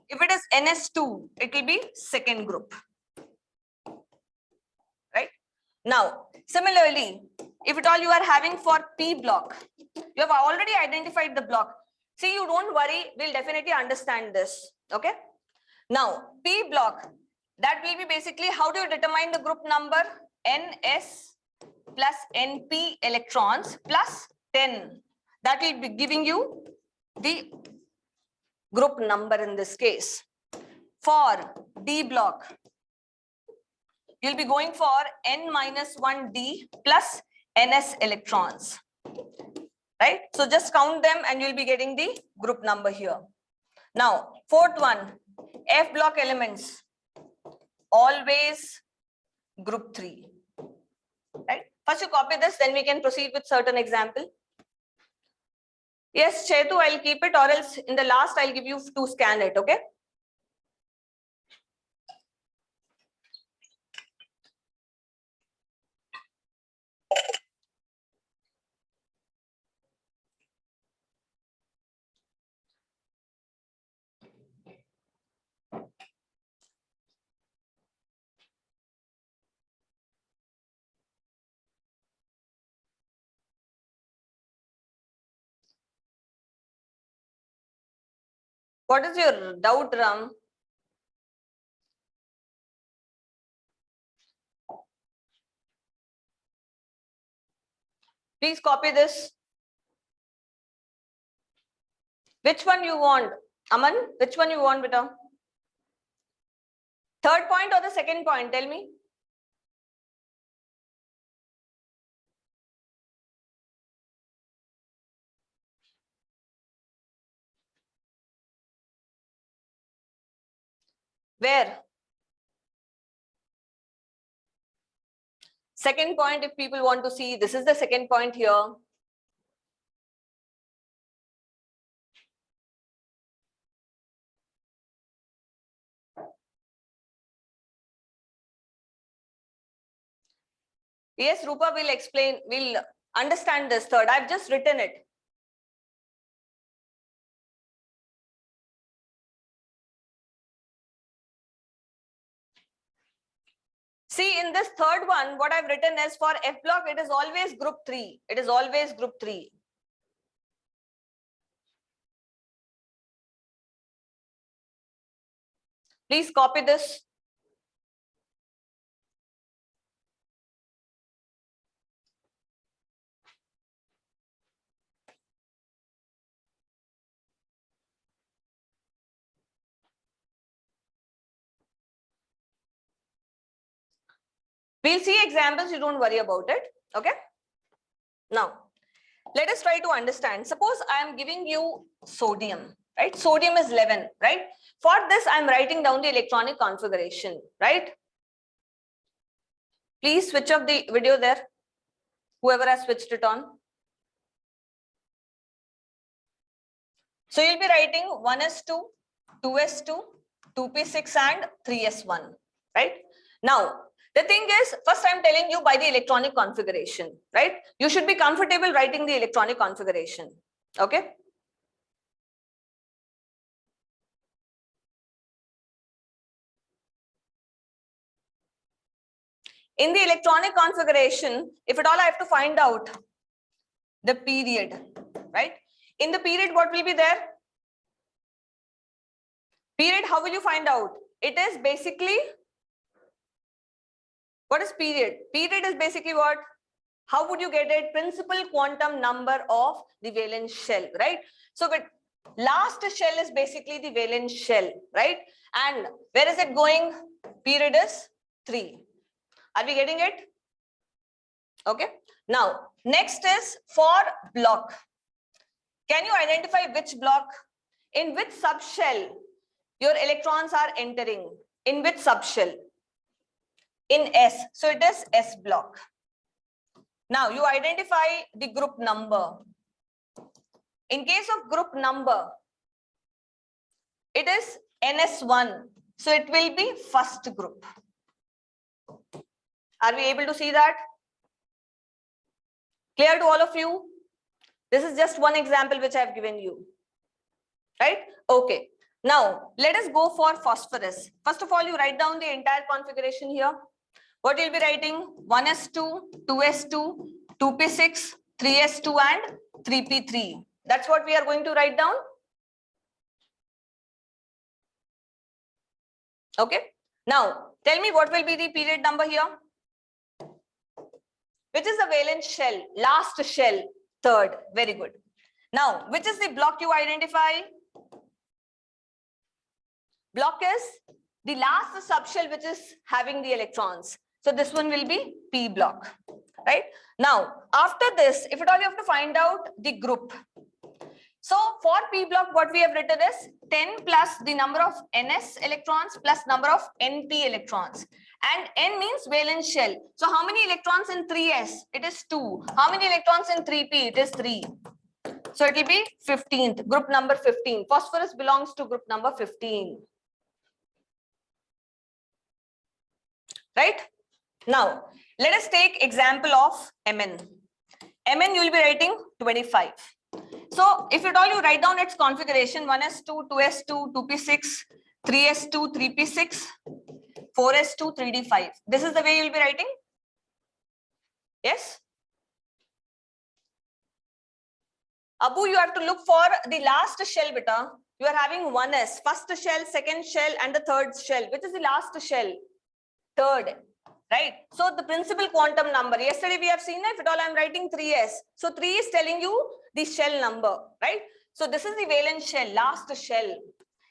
If it is NS2, it will be second group. Now, similarly, if at all you are having for P block, you have already identified the block. See, you don't worry, we'll definitely understand this. Okay. Now, P block, that will be basically how do you determine the group number? NS plus NP electrons plus 10. That will be giving you the group number in this case. For D block, you'll be going for N minus 1D plus NS electrons. Right? So just count them and you'll be getting the group number here. Now, fourth one, F block elements, always group 3. Right? First you copy this, then we can proceed with certain example. Yes, Chetu, I'll keep it, or else in the last I'll give you to scan it, okay? What is your doubt, Ram? Please copy this. Which one you want? Aman, which one you want, beta? Third point or the second point? Tell me. Where? Second point, if people want to see, this is the second point here. Yes, Rupa will explain, will understand this third. I've just written it. See, in this third one, what I've written is for F block, it is always group 3. It is always group 3. Please copy this. We'll see examples, you don't worry about it. Okay. Now, let us try to understand. Suppose I am giving you sodium, right? Sodium is 11, right? For this, I'm writing down the electronic configuration, right? Please switch off the video there. Whoever has switched it on. So you'll be writing 1s2, 2s2, 2p6 and 3s1, right? Now, the thing is, first I'm telling you by the electronic configuration, right? You should be comfortable writing the electronic configuration, okay? In the electronic configuration, if at all I have to find out the period, right? In the period, what will be there? Period, how will you find out? It is basically, what is period? Period is basically what? How would you get it? Principal quantum number of the valence shell, right? So the last shell is basically the valence shell, right? And where is it going? Period is 3. Are we getting it? Okay. Now, next is for block. Can you identify which block? In which subshell your electrons are entering? In which subshell? In S. So it is S block. Now you identify the group number. In case of group number, it is NS1. So it will be first group. Are we able to see that? Clear to all of you? This is just one example which I have given you. Right? Okay. Now let us go for phosphorus. First of all, you write down the entire configuration here. What you'll be writing? 1s2, 2s2, 2p6, 3s2 and 3p3. That's what we are going to write down. Okay. Now, tell me what will be the period number here? Which is the valence shell? Last shell, third. Very good. Now, which is the block you identify? Block is the last subshell which is having the electrons. So this one will be P block, right? Now, after this, if at all you have to find out the group. So for P block, what we have written is 10 plus the number of NS electrons plus number of NP electrons. And N means valence shell. So how many electrons in 3s? It is 2. How many electrons in 3p? It is 3. So it will be 15th, group number 15. Phosphorus belongs to group number 15. Right? Now, let us take example of Mn. Mn you will be writing 25. So if at all you write down its configuration, 1s2, 2s2, 2p6, 3s2, 3p6, 4s2, 3d5. This is the way you will be writing? Yes? Abu, you have to look for the last shell, beta. You are having 1s, first shell, second shell, and the third shell. Which is the last shell? Third, right? So the principal quantum number. Yesterday we have seen, if at all I am writing 3s. So 3 is telling you the shell number, right? So this is the valence shell, last shell,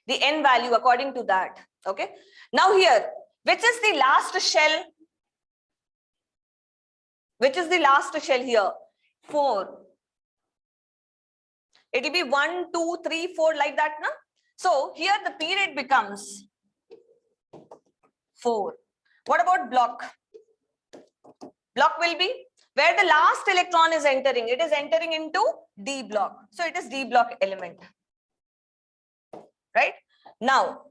the n value according to that. Okay. Now here, which is the last shell? Which is the last shell here? 4. It will be 1, 2, 3, 4 like that, na? So here the period becomes 4. What about block? Block will be where the last electron is entering. It is entering into D block. So it is D block element. Right? Now,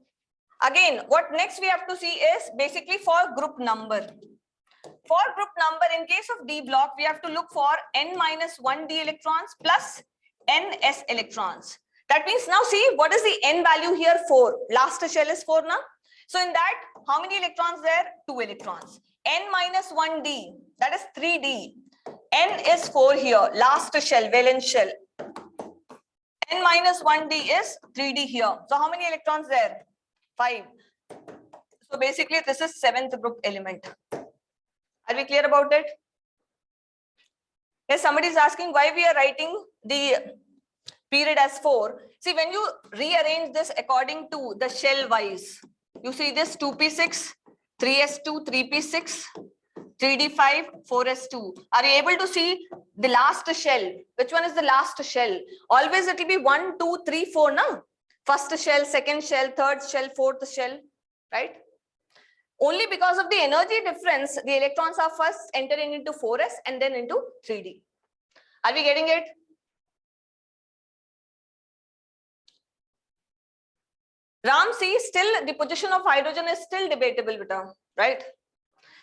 again, what next we have to see is basically for group number. For group number, in case of D block, we have to look for N minus 1 D electrons plus NS electrons. That means now see what is the N value here? 4. Last shell is 4 now. So in that, how many electrons there? 2 electrons. N minus 1D, that is 3D. N is 4 here, last shell, valence shell. N minus 1D is 3D here. So how many electrons there? 5. So basically this is 7th group element. Are we clear about it? Yes, somebody is asking why we are writing the period as 4. See, when you rearrange this according to the shell wise, you see this 2p6, 3s2, 3p6, 3d5, 4s2. Are you able to see the last shell? Which one is the last shell? Always it will be 1, 2, 3, 4, no? First shell, second shell, third shell, fourth shell, right? Only because of the energy difference, the electrons are first entering into 4s and then into 3d. Are we getting it? Ram, see, still the position of hydrogen is still debatable, right?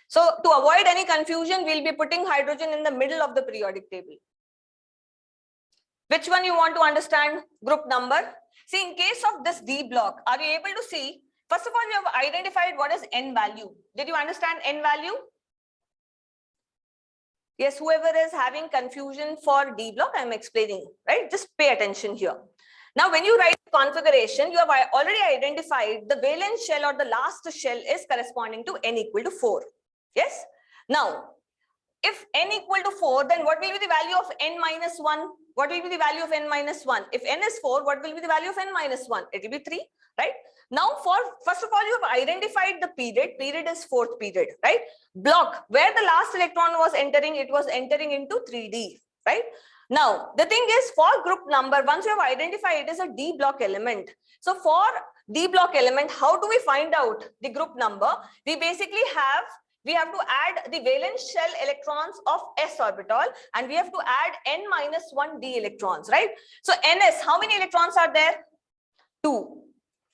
So to avoid any confusion, we'll be putting hydrogen in the middle of the periodic table. Which one you want to understand? Group number. See, in case of this D block, are you able to see? First of all, you have identified what is N value. Did you understand N value? Yes, whoever is having confusion for D block, I'm explaining, right? Just pay attention here. Now, when you write configuration, you have already identified the valence shell or the last shell is corresponding to N equal to 4. Yes. Now, if N equal to 4, then what will be the value of N minus 1? What will be the value of N minus 1? If N is 4, what will be the value of N minus 1? It will be 3, right? Now, first of all, you have identified the period. Period is 4th period, right? Block, where the last electron was entering, it was entering into 3D, right? Now, the thing is for group number, once you have identified it is a D block element. So for D block element, how do we find out the group number? We basically have to add the valence shell electrons of s orbital and we have to add n minus 1 d electrons, right? So ns, how many electrons are there? 2,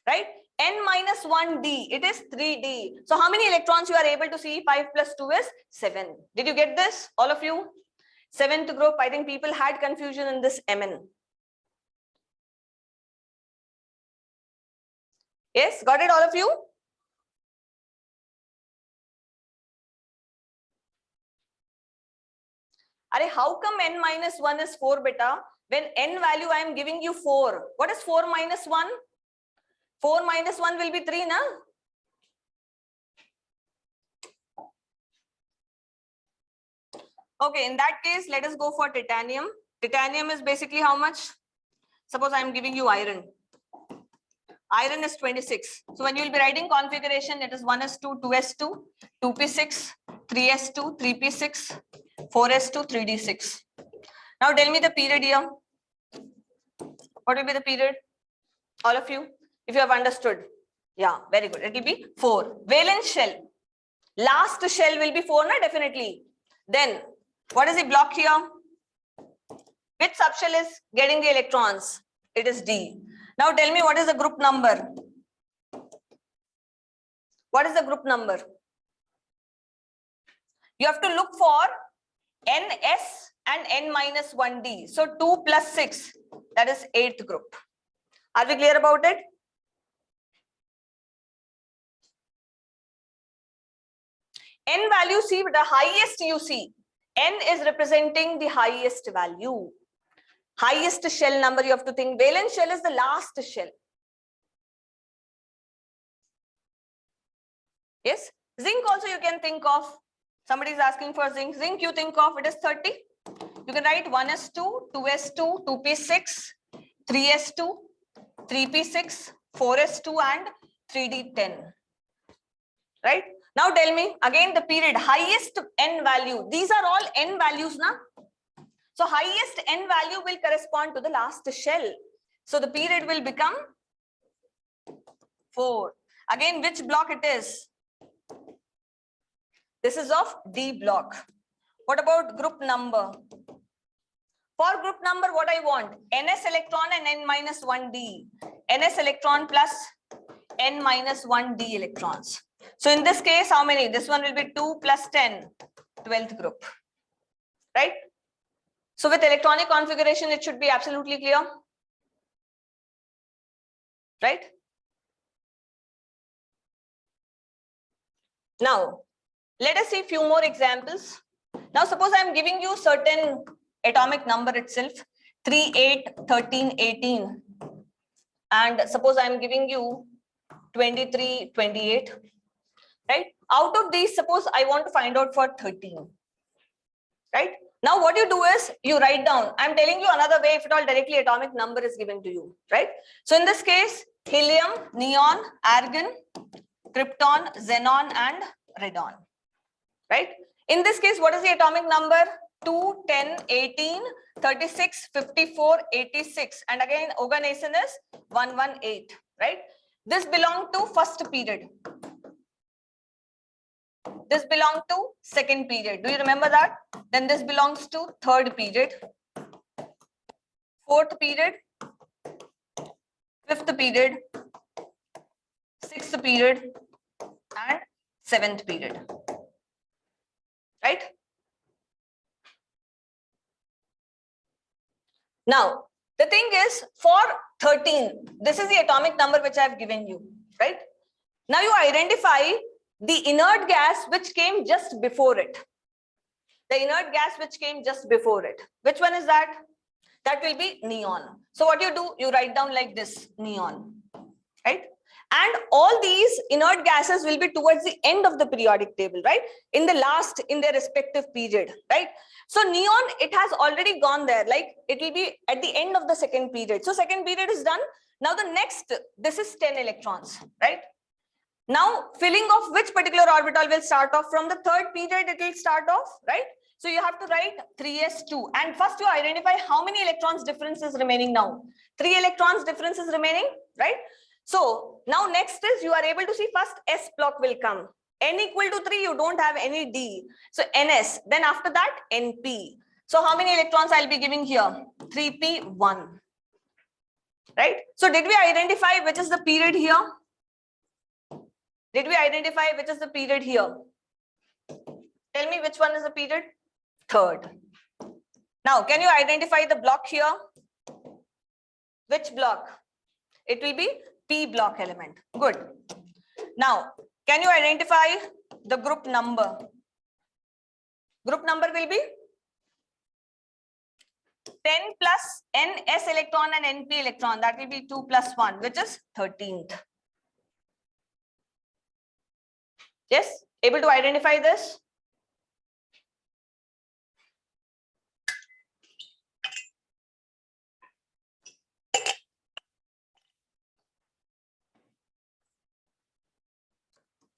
right? N minus 1 d, it is 3d. So how many electrons you are able to see? 5 plus 2 is 7. Did you get this, all of you? 7th group, I think people had confusion in this Mn. Yes, got it, all of you? Arey, how come n minus 1 is 4 beta? When n value I am giving you 4. What is 4 minus 1? 4 minus 1 will be 3, na? Okay, in that case, let us go for titanium. Titanium is basically how much? Suppose I am giving you iron. Iron is 26. So when you will be writing configuration, it is 1s2, 2s2, 2p6, 3s2, 3p6, 4s2, 3d6. Now tell me the period here. What will be the period? All of you, if you have understood. Yeah, very good. It will be 4. Valence shell. Last shell will be 4, na? Definitely. Then, what is the block here? Which subshell is getting the electrons? It is D. Now tell me what is the group number? What is the group number? You have to look for NS and N minus 1D. So 2 plus 6, that is 8th group. Are we clear about it? N value, see the highest you see. N is representing the highest value. Highest shell number you have to think. Valence shell is the last shell. Yes. Zinc also you can think of. Somebody is asking for zinc. Zinc you think of, it is 30. You can write 1s2, 2s2, 2p6, 3s2, 3p6, 4s2 and 3d10. Right? Now tell me again the period, highest N value. These are all N values, na? So highest N value will correspond to the last shell. So the period will become 4. Again, which block it is? This is of D block. What about group number? For group number, what I want? NS electron and N minus 1D. NS electron plus N minus 1D electrons. So in this case, how many? This one will be 2 plus 10, 12th group. Right? So with electronic configuration, it should be absolutely clear. Right? Now, let us see few more examples. Now, suppose I am giving you certain atomic number itself, 3, 8, 13, 18. And suppose I am giving you 23, 28. Right? Out of these, suppose I want to find out for 13. Right? Now, what you do is you write down. I'm telling you another way, if at all directly atomic number is given to you. Right? So in this case, helium, neon, argon, krypton, xenon, and radon. Right? In this case, what is the atomic number? 2, 10, 18, 36, 54, 86. And again, organization is 118. Right? This belongs to first period. This belongs to second period. Do you remember that? Then this belongs to third period, fourth period, fifth period, sixth period, and seventh period. Right? Now, the thing is for 13, this is the atomic number which I have given you. Right? Now you identify the inert gas which came just before it. The inert gas which came just before it. Which one is that? That will be neon. So what you do, you write down like this, neon. Right? And all these inert gases will be towards the end of the periodic table, right? In the last, in their respective period, right? So neon, it has already gone there, like it will be at the end of the second period. So second period is done. Now the next, this is 10 electrons, right? Now filling of which particular orbital will start off from the third period, it will start off, right? So you have to write 3s2 and first you identify how many electrons difference is remaining now. 3 electrons difference is remaining, right? So now next is you are able to see first S block will come. N equal to 3, you don't have any D. So NS, then after that NP. So how many electrons I'll be giving here? 3p1. Right? So did we identify which is the period here? Did we identify which is the period here? Tell me which one is the period? Third. Now, can you identify the block here? Which block? It will be P block element. Good. Now, can you identify the group number? Group number will be 10 plus ns electron and np electron. That will be 2 plus 1, which is 13th. Yes, able to identify this?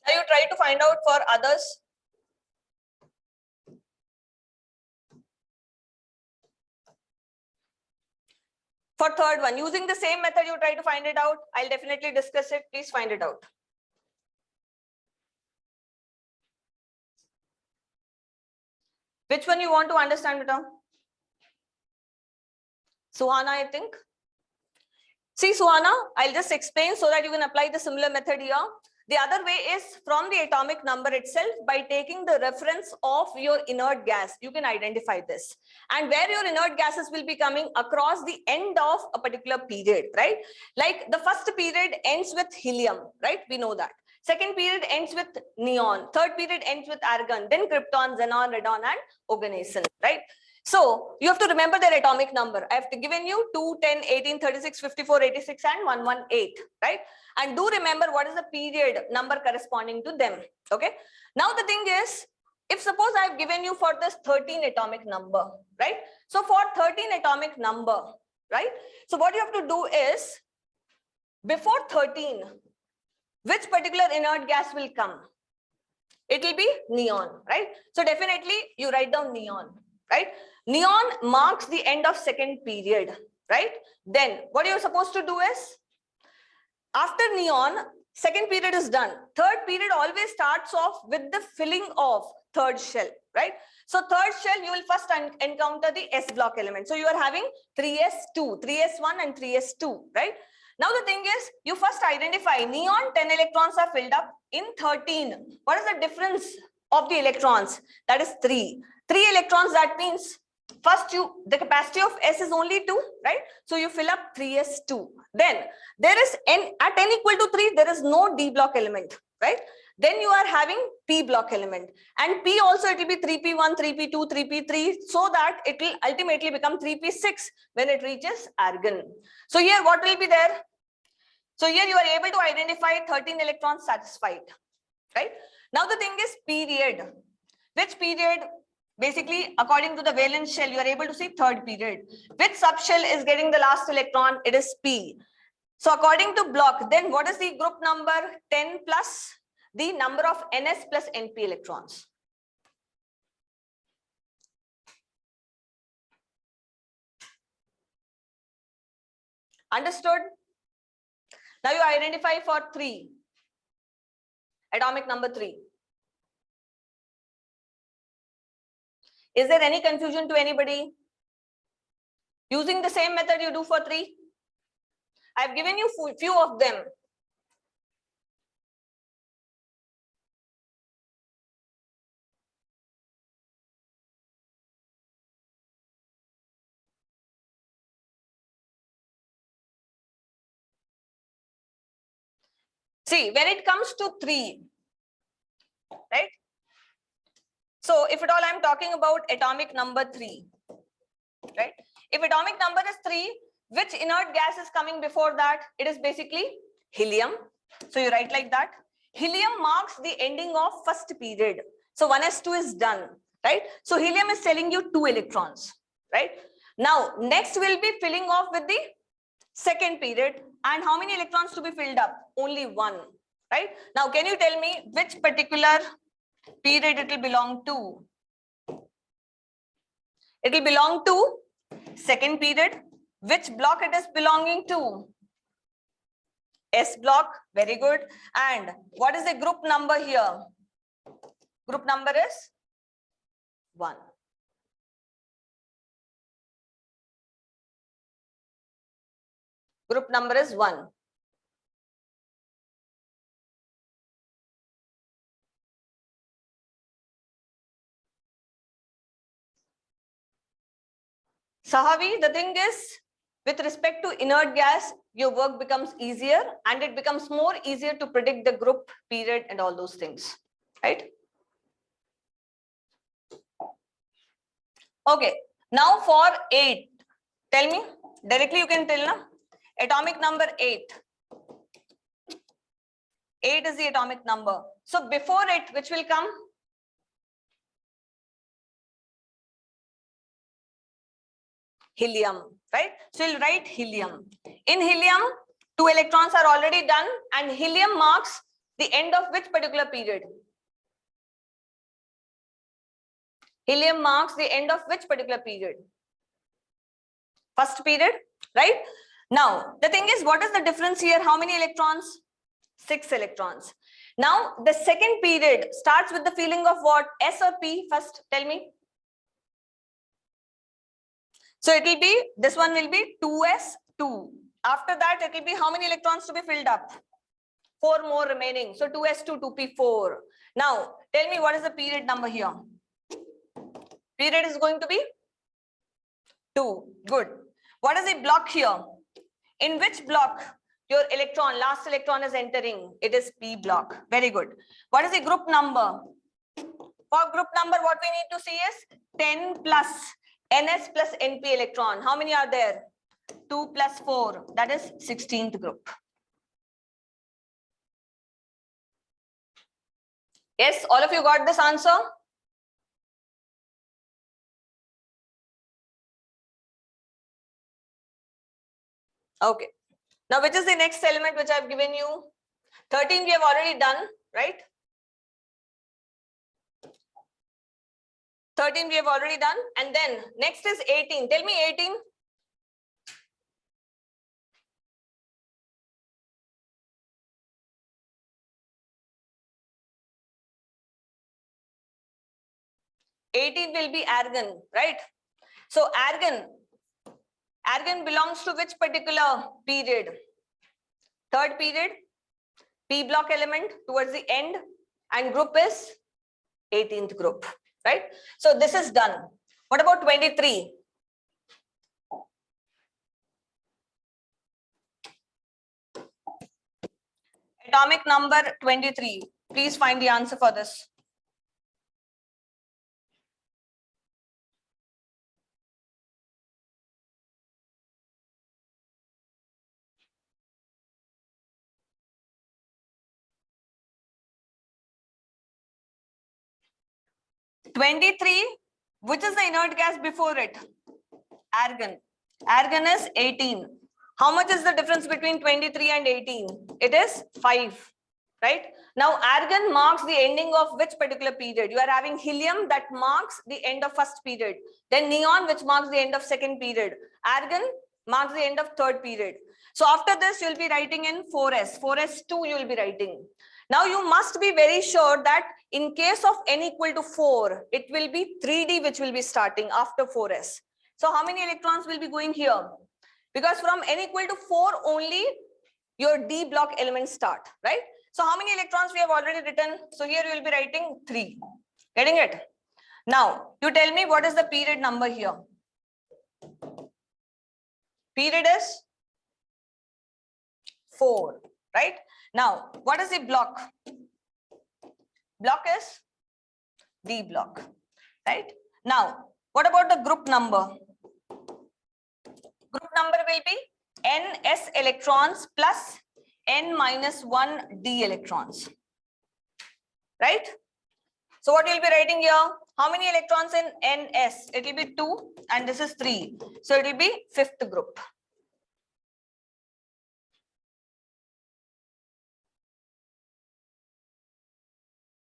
Now you try to find out for others. For third one, using the same method, you try to find it out. I'll definitely discuss it. Please find it out. Which one you want to understand, Beta? Suhana, I think. See, Suhana, I'll just explain so that you can apply the similar method here. The other way is from the atomic number itself. By taking the reference of your inert gas, you can identify this. And where your inert gases will be coming across the end of a particular period, right? Like the first period ends with helium, right? We know that. Second period ends with neon. Third period ends with argon. Then krypton, xenon, radon, and oganesson, right? So you have to remember their atomic number. I have given you 2, 10, 18, 36, 54, 86, and 118, right? And do remember what is the period number corresponding to them. Okay. Now the thing is, if suppose I have given you for this 13 atomic number, right? So for 13 atomic number, right? So what you have to do is, before 13, which particular inert gas will come? It will be neon, right? So definitely you write down neon, right? Neon marks the end of second period, right? Then what you're supposed to do is, after neon, second period is done. Third period always starts off with the filling of third shell, right? So third shell, you will first encounter the S block element. So you are having 3s2, 3s1 and 3s2, right? Now the thing is, you first identify neon 10 electrons are filled up. In 13, what is the difference of the electrons? That is 3. 3 electrons, that means first the capacity of S is only 2, right? So you fill up 3s2. Then there is at n equal to 3, there is no D block element, right? Then you are having P block element, and P also it will be 3p1, 3p2, 3p3, so that it will ultimately become 3p6 when it reaches argon. So here what will be there? So here you are able to identify 13 electrons satisfied, right? Now the thing is period. Which period? Basically, according to the valence shell, you are able to see third period. Which subshell is getting the last electron? It is P. So according to block, then what is the group number? 10 plus the number of NS plus NP electrons. Understood? Now you identify for 3. Atomic number 3. Is there any confusion to anybody? Using the same method you do for 3. I have given you few of them. See, when it comes to 3, right? So if at all I'm talking about atomic number 3, right? If atomic number is 3, which inert gas is coming before that? It is basically helium. So you write like that. Helium marks the ending of first period. So 1s2 is done, right? So helium is telling you 2 electrons, right? Now, next will be filling off with the second period. And how many electrons to be filled up? Only 1, right? Now, can you tell me which particular period it will belong to? It will belong to second period. Which block it is belonging to? S block. Very good. And what is the group number here? Group number is 1. Group number is 1. Sahavi, the thing is, with respect to inert gas, your work becomes easier and it becomes more easier to predict the group, period, and all those things, right? Okay, now for 8, Tell me. Directly you can tell now. Atomic number 8. 8 is the atomic number. So before it, which will come? Helium, right? So we'll write helium. In helium, 2 electrons are already done, and helium marks the end of which particular period? Helium marks the end of which particular period? First period, right? Now, the thing is, what is the difference here? How many electrons? 6 electrons. Now, the second period starts with the feeling of what? S or P? First, tell me. So it will be, this one will be 2s, 2. After that, it will be how many electrons to be filled up? 4 more remaining. So 2s2, 2p4. Now, tell me what is the period number here? Period is going to be 2. Good. What is the block here? In which block your electron, last electron is entering? It is P block. Very good. What is the group number? For group number, what we need to see is 10 plus NS plus NP electron. How many are there? 2 plus 4. That is 16th group. Yes, all of you got this answer? Okay. Now, which is the next element which I've given you? 13 we have already done, right? 13 we have already done. And then next is 18. Tell me 18. Eighteen will be argon, right? So argon belongs to which particular period? Third period, P block element towards the end, and group is 18th group, right? So this is done. What about 23? Atomic number 23. Please find the answer for this. (23), which is the inert gas before it? Argon. Argon is 18. How much is the difference between 23 and 18? It is 5, right? Now, argon marks the ending of which particular period? You are having helium that marks the end of first period. Then neon, which marks the end of second period. Argon marks the end of third period. So after this, you'll be writing in 4s. 4s2 you will be writing. Now, you must be very sure that in case of n equal to 4, it will be 3d which will be starting after 4s. So how many electrons will be going here? Because from n equal to 4 only your D block elements start, right? So how many electrons we have already written? So here you will be writing 3. Getting it? Now, you tell me what is the period number here? Period is 4, right? Now, what is the block? Block is D block, right? Now, what about the group number? Group number will be NS electrons plus N minus 1 D electrons, right? So what you'll be writing here? How many electrons in NS? It will be 2 and this is 3. So it will be 5th group.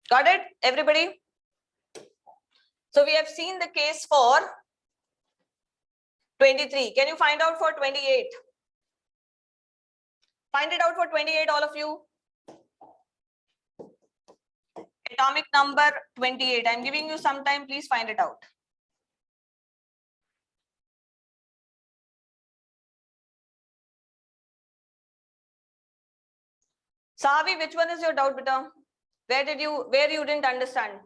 Got it, everybody? So we have seen the case for 23. Can you find out for 28? Find it out for 28, all of you. Atomic number 28. I'm giving you some time. Please find it out. Sahavi, which one is your doubt, beta? Where you didn't understand?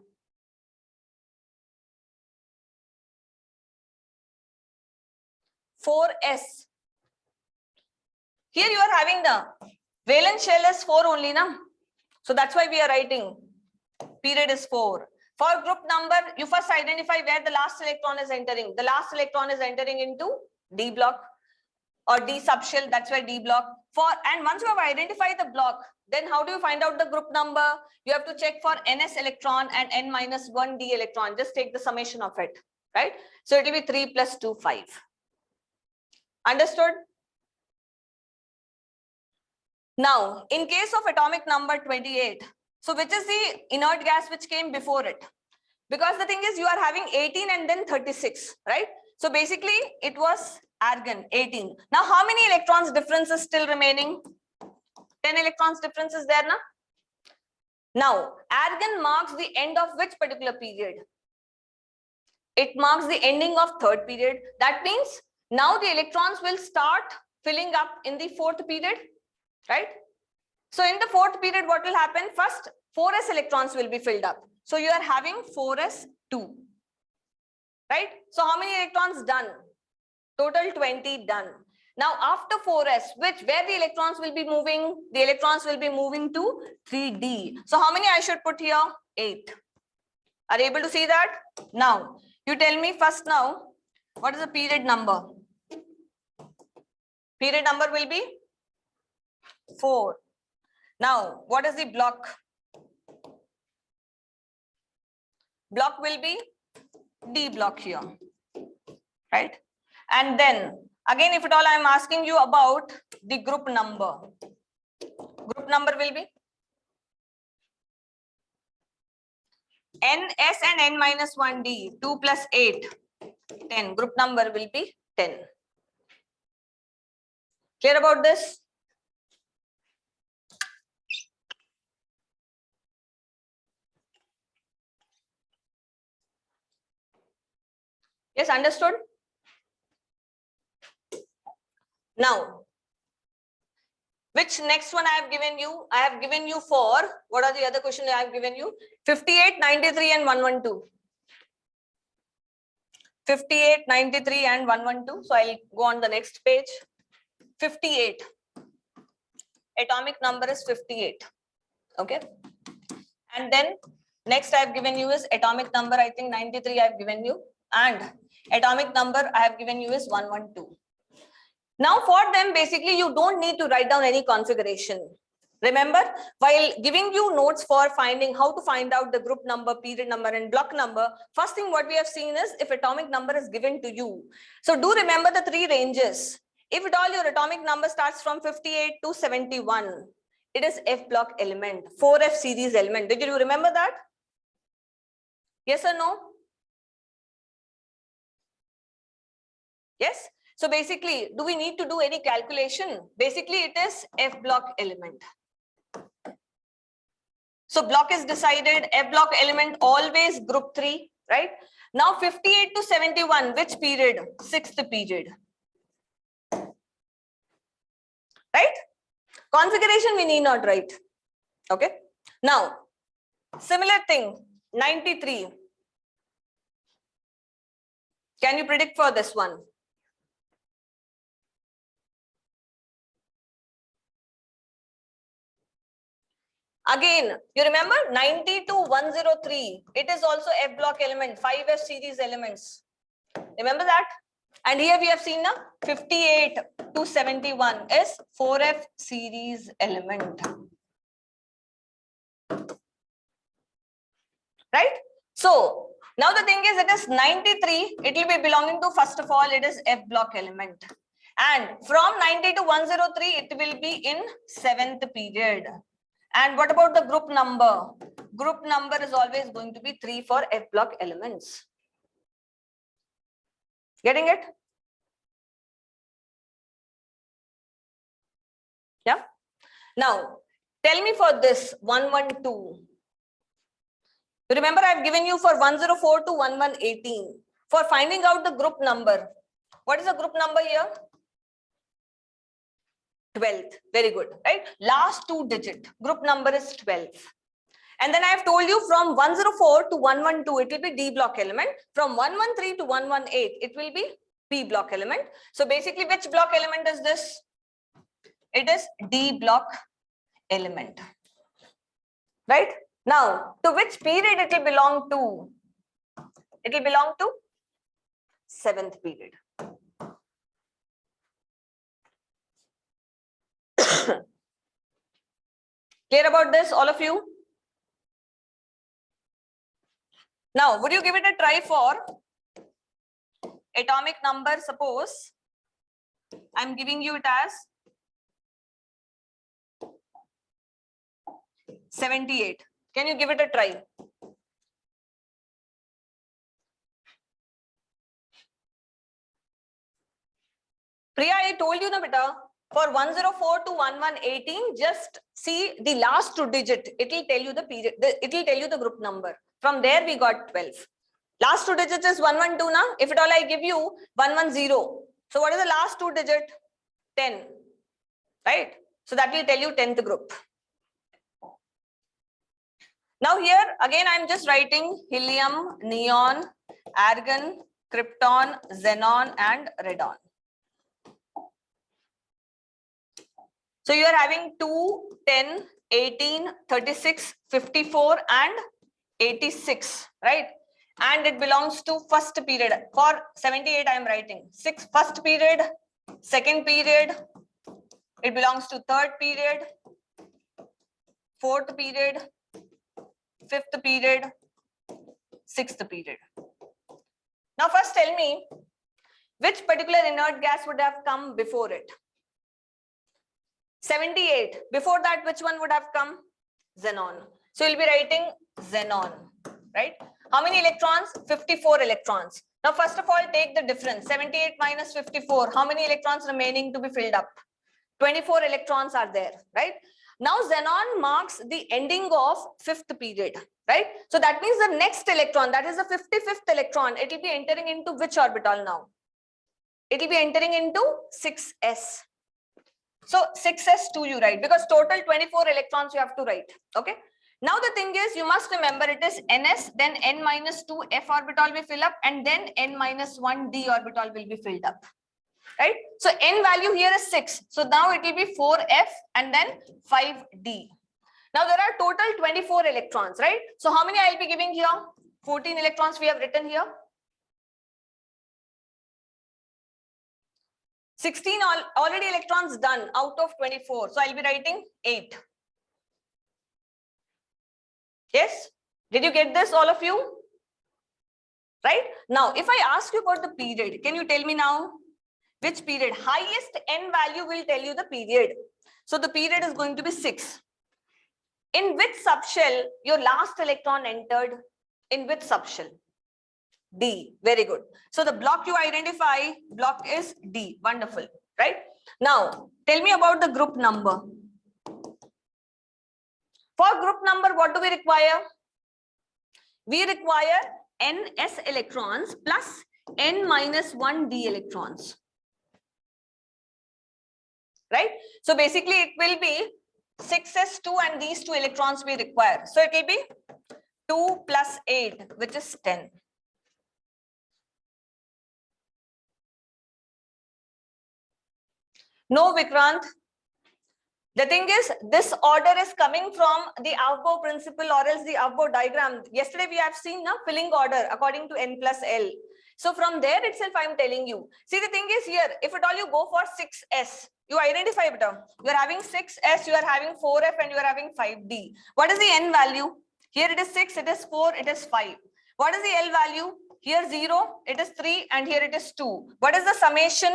(4s). Here you are having the valence shell is 4 only, na? So that's why we are writing period is 4. For group number, you first identify where the last electron is entering. The last electron is entering into D block, or D subshell, that's why D block. And once you have identified the block, then how do you find out the group number? You have to check for NS electron and N minus 1 D electron. Just take the summation of it, right? So it will be 3 plus 2, 5. Understood? Now, in case of atomic number 28, so which is the inert gas which came before it? Because the thing is, you are having 18 and then 36, right? So basically, it was argon, 18. Now, how many electrons difference is still remaining? 10 electrons difference is there now? Now, argon marks the end of which particular period? It marks the ending of third period. That means now the electrons will start filling up in the fourth period, right? So in the fourth period, what will happen? First, 4s electrons will be filled up. So you are having 4s2, right? So how many electrons done? Total 20 done. Now after 4s, where the electrons will be moving? The electrons will be moving to 3d. So how many I should put here? 8. Are you able to see that? Now, you tell me first now, what is the period number? Period number will be 4. Now, what is the block? Block will be D block here, right? And then, again, if at all I am asking you about the group number. Group number will be NS and N minus 1D, 2 plus 8, 10. Group number will be 10. Clear about this? Yes, understood? Now, which next one I have given you? I have given you for, what are the other questions I have given you? 58, 93 and 112. 58, 93 and 112. So I'll go on the next page. 58. Atomic number is 58. Okay. And then next I have given you is atomic number, I think 93 I have given you. And atomic number I have given you is 112. Now for them, basically, you don't need to write down any configuration. Remember, while giving you notes for finding how to find out the group number, period number, and block number, first thing what we have seen is if atomic number is given to you. So do remember the 3 ranges. If at all your atomic number starts from 58 to 71, it is F block element, 4F series element. Did you remember that? Yes or no? Yes? So basically, do we need to do any calculation? Basically, it is F block element. So block is decided, F block element always group 3, right? Now 58 to 71, which period? 6th period. Right? Configuration we need not write. Okay. Now, similar thing, 93. Can you predict for this one? Again, you remember 90 to 103. It is also F block element, 5F series elements. Remember that? And here we have seen 58 to 71 is 4F series element. Right? So now the thing is, it is 93. It will be belonging to, first of all, it is F block element. And from 90 to 103, it will be in 7th period. And what about the group number? Group number is always going to be 3 for F block elements. Getting it? Yeah. Now, tell me for this 112. Remember, I've given you for 104 to 1118. For finding out the group number. What is the group number here? 12th. Very good, right? Last 2 digit. Group number is 12. And then I have told you from 104 to 112, it will be D block element. From 113 to 118, it will be P block element. So basically, which block element is this? It is D block element. Right? Now, to which period it will belong to? It will belong to 7th period. Clear about this, all of you? Now, would you give it a try for atomic number? Suppose I'm giving you it as 78. Can you give it a try? Priya, I told you na beta, for 104 to 1118, just see the last two digit. It will tell you the period. It will tell you the group number. From there we got 12. Last two digits is 112 na. If at all I give you 110. So what is the last two digit? 10. Right? So that will tell you 10th group. Now here again I am just writing helium, neon, argon, krypton, xenon and radon. So you are having 2, 10, 18, 36, 54 and 86, right? And it belongs to first period. For 78 I am writing first period, second period, it belongs to third period, fourth period, fifth period, sixth period. Now first tell me, which particular inert gas would have come before it? 78. Before that, which one would have come? Xenon. So you'll be writing xenon, right? How many electrons? 54 electrons. Now, first of all, take the difference. 78 minus 54. How many electrons remaining to be filled up? 24 electrons are there, right? Now, xenon marks the ending of fifth period, right? So that means the next electron, that is the 55th electron, it will be entering into which orbital now? It will be entering into 6s. So 6s2 you write, because total 24 electrons you have to write. Okay. Now the thing is, you must remember it is ns, then n minus 2 f orbital will fill up, and then n minus 1 d orbital will be filled up. Right. So n value here is 6. So now it will be 4f and then 5d. Now there are total 24 electrons, right? So how many I'll be giving here? 14 electrons we have written here. 16 already electrons done out of 24. So I'll be writing 8. Yes? Did you get this, all of you? Right? Now, if I ask you about the period, can you tell me now? Which period? Highest n value will tell you the period. So the period is going to be 6. In which subshell your last electron entered? In which subshell? D. Very good. So the block you identify, block is D. Wonderful. Right? Now, tell me about the group number. For group number, what do we require? We require ns electrons plus n minus 1 d electrons. Right? So basically it will be 6s2 and these 2 electrons we require. So it will be 2 plus 8, which is 10. No, Vikrant. The thing is, this order is coming from the Aufbau principle or else the Aufbau diagram. Yesterday we have seen the filling order according to n plus L. So from there itself I am telling you. See, the thing is here, if at all you go for 6s, you identify it. You are having 6s, you are having 4f and you are having 5d. What is the n value? Here it is 6, it is 4, it is 5. What is the L value? Here 0, it is 3 and here it is 2. What is the summation?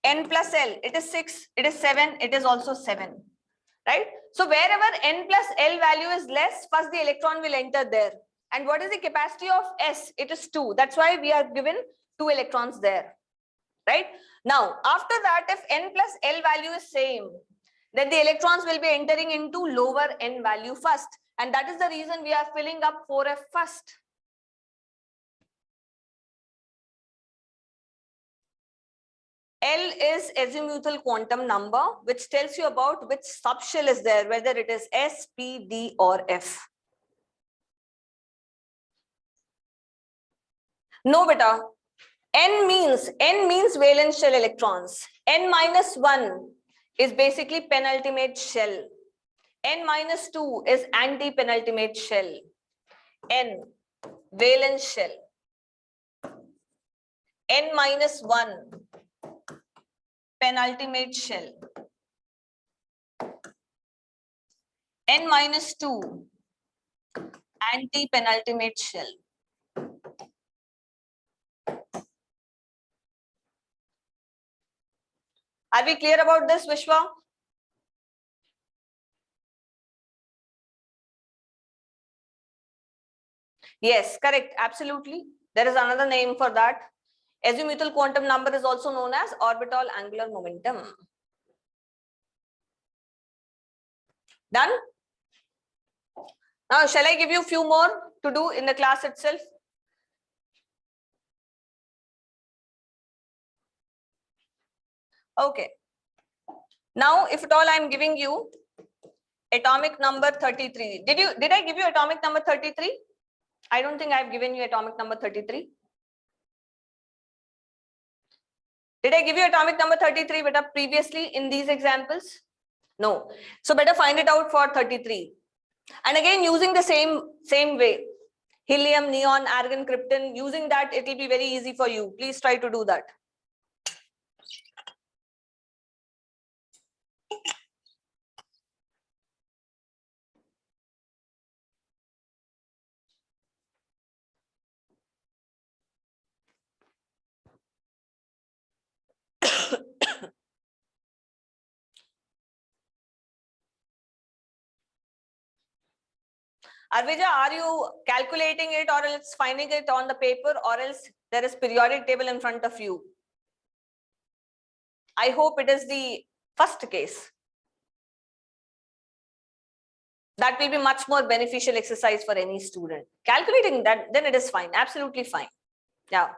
N plus L, it is 6, it is 7, it is also 7, right? So wherever N plus L value is less, first the electron will enter there. And what is the capacity of S? It is 2. That's why we are given 2 electrons there, right? Now, after that, if N plus L value is same, then the electrons will be entering into lower N value first. And that is the reason we are filling up 4F first. L is azimuthal quantum number, which tells you about which subshell is there, whether it is S, P, D or F. No, beta. N means valence shell electrons. N minus 1 is basically penultimate shell. N minus 2 is anti-penultimate shell. N, valence shell. N minus 1, penultimate shell. N minus 2 anti-penultimate shell. Are we clear about this, Vishwa? Yes, correct. Absolutely. There is another name for that. Azimuthal quantum number is also known as orbital angular momentum. Done? Now, shall I give you a few more to do in the class itself? Okay. Now, if at all I'm giving you atomic number 33. Did I give you atomic number 33? I don't think I've given you atomic number 33. Did I give you atomic number 33 beta previously in these examples? No. So better find it out for 33. And again, using the same way. Helium, neon, argon, krypton, using that, it will be very easy for you. Please try to do that. Arvija, are you calculating it or else finding it on the paper or else there is periodic table in front of you? I hope it is the first case. That will be much more beneficial exercise for any student. Calculating that, then it is fine, absolutely fine. Yeah,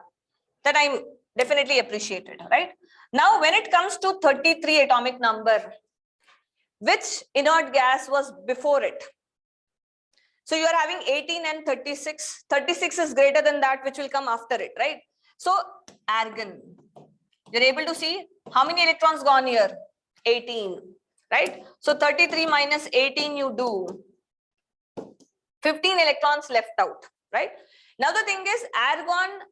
that I'm definitely appreciated, right? Now, when it comes to 33 atomic number, which inert gas was before it? So you are having 18 and 36. 36 is greater than that, which will come after it, right? So argon, you're able to see how many electrons gone here? 18, right? So 33 minus 18 you do 15 electrons left out, right? Now the thing is, argon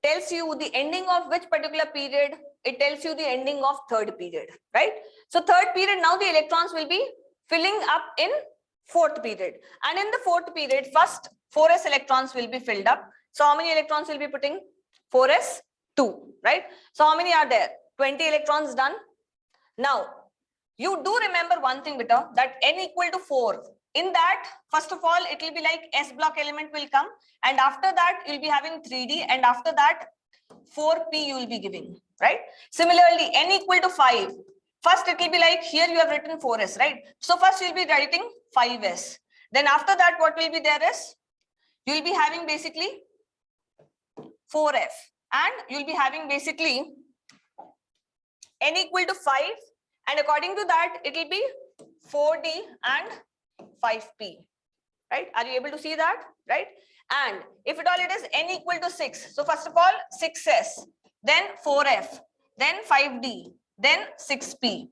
tells you the ending of which particular period. It tells you the ending of third period, right? So third period, now the electrons will be filling up in fourth period. And in the fourth period, first 4s electrons will be filled up. So how many electrons will be putting? 4s, 2, right? So how many are there? 20 electrons done. Now, you do remember one thing, beta, that n equal to 4. In that, first of all, it will be like S block element will come. And after that, you'll be having 3D. And after that, 4p you will be giving, right? Similarly, n equal to 5. First, it will be like here you have written 4s, right? So first you'll be writing 5s. Then after that, what will be there is, you'll be having basically 4f. And you'll be having basically n equal to 5. And according to that, it will be 4d and 5p, right? Are you able to see that, right? And if at all it is n equal to 6. So first of all, 6s, then 4f, then 5d, then 6p.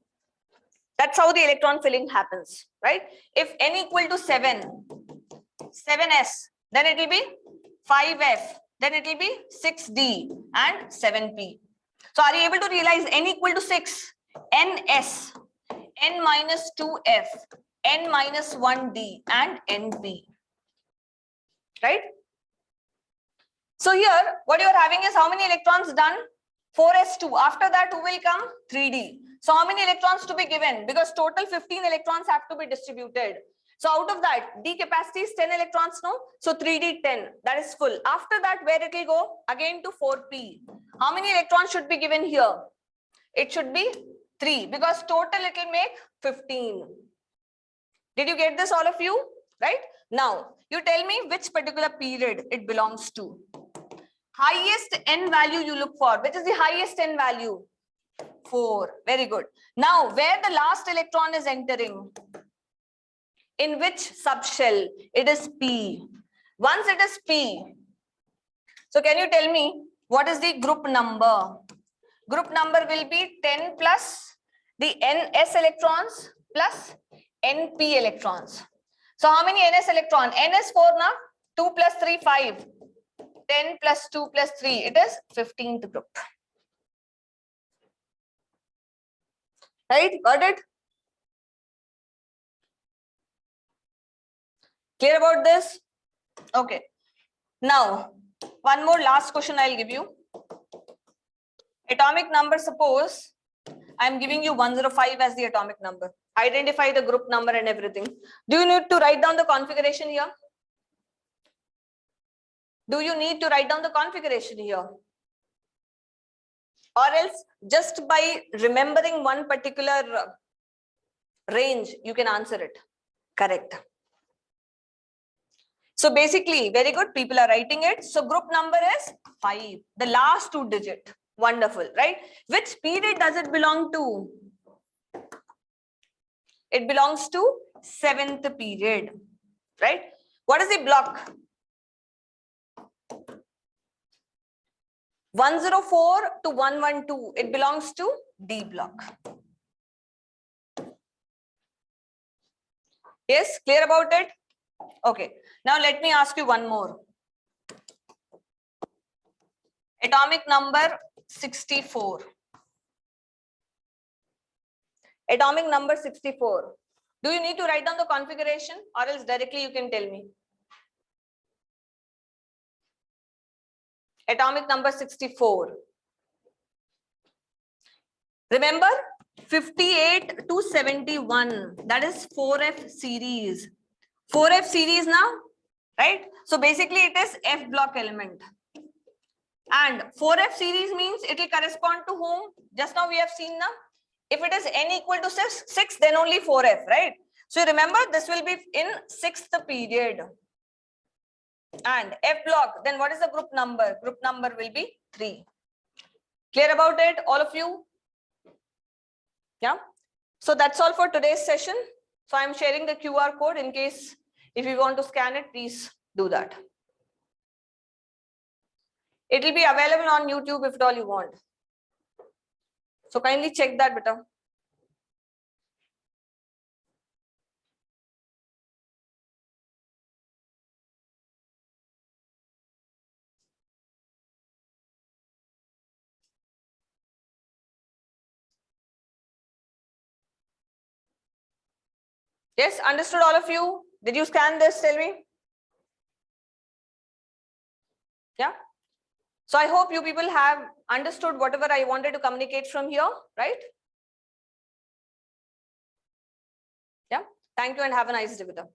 That's how the electron filling happens, right? If n equal to 7, 7s, then it will be 5f, then it will be 6d and 7p. So are you able to realize n equal to 6, ns, n minus 2f, n minus 1d and np, right? So here, what you are having is how many electrons done? 4s2. After that, who will come? 3d. So how many electrons to be given? Because total 15 electrons have to be distributed. So out of that, d capacity is 10 electrons, no? So 3d 10, that is full. After that, where it will go? Again to 4p. How many electrons should be given here? It should be 3, because total it will make 15. Did you get this, all of you? Right? Now, you tell me which particular period it belongs to. Highest n value you look for. Which is the highest n value? 4. Very good. Now, where the last electron is entering? In which subshell? It is P. Once it is P, so can you tell me what is the group number? Group number will be 10 plus the ns electrons plus np electrons. So how many ns electron? N is 4 now. 2 plus 3, 5. 10 plus 2 plus 3. It is 15th group. Right? Got it? Clear about this? Okay. Now, one more last question I'll give you. Atomic number, suppose I'm giving you 105 as the atomic number. Identify the group number and everything. Do you need to write down the configuration here? Do you need to write down the configuration here? Or else just by remembering one particular range, you can answer it. Correct. So basically, very good. People are writing it. So group number is 5, the last 2 digit. Wonderful, right? Which period does it belong to? It belongs to 7th period, right? What is the block? 104 to 112. It belongs to D block. Yes, clear about it? Okay. Now let me ask you one more. Atomic number 64. Atomic number 64. Do you need to write down the configuration or else directly you can tell me? Atomic number 64. Remember 58 to 71. That is 4F series. 4F series now, right? So basically it is F block element. And 4F series means it will correspond to whom? Just now we have seen now. If it is n equal to 6, then only 4F, right? So remember this will be in 6th period. And F block, then what is the group number? Group number will be 3. Clear about it, all of you? Yeah. So that's all for today's session. So I'm sharing the QR code in case if you want to scan it, please do that. It will be available on YouTube if at all you want. So kindly check that, beta. Yes, understood all of you? Did you scan this? Tell me. Yeah. So I hope you people have understood whatever I wanted to communicate from here, right? Yeah. Thank you and have a nice day with them.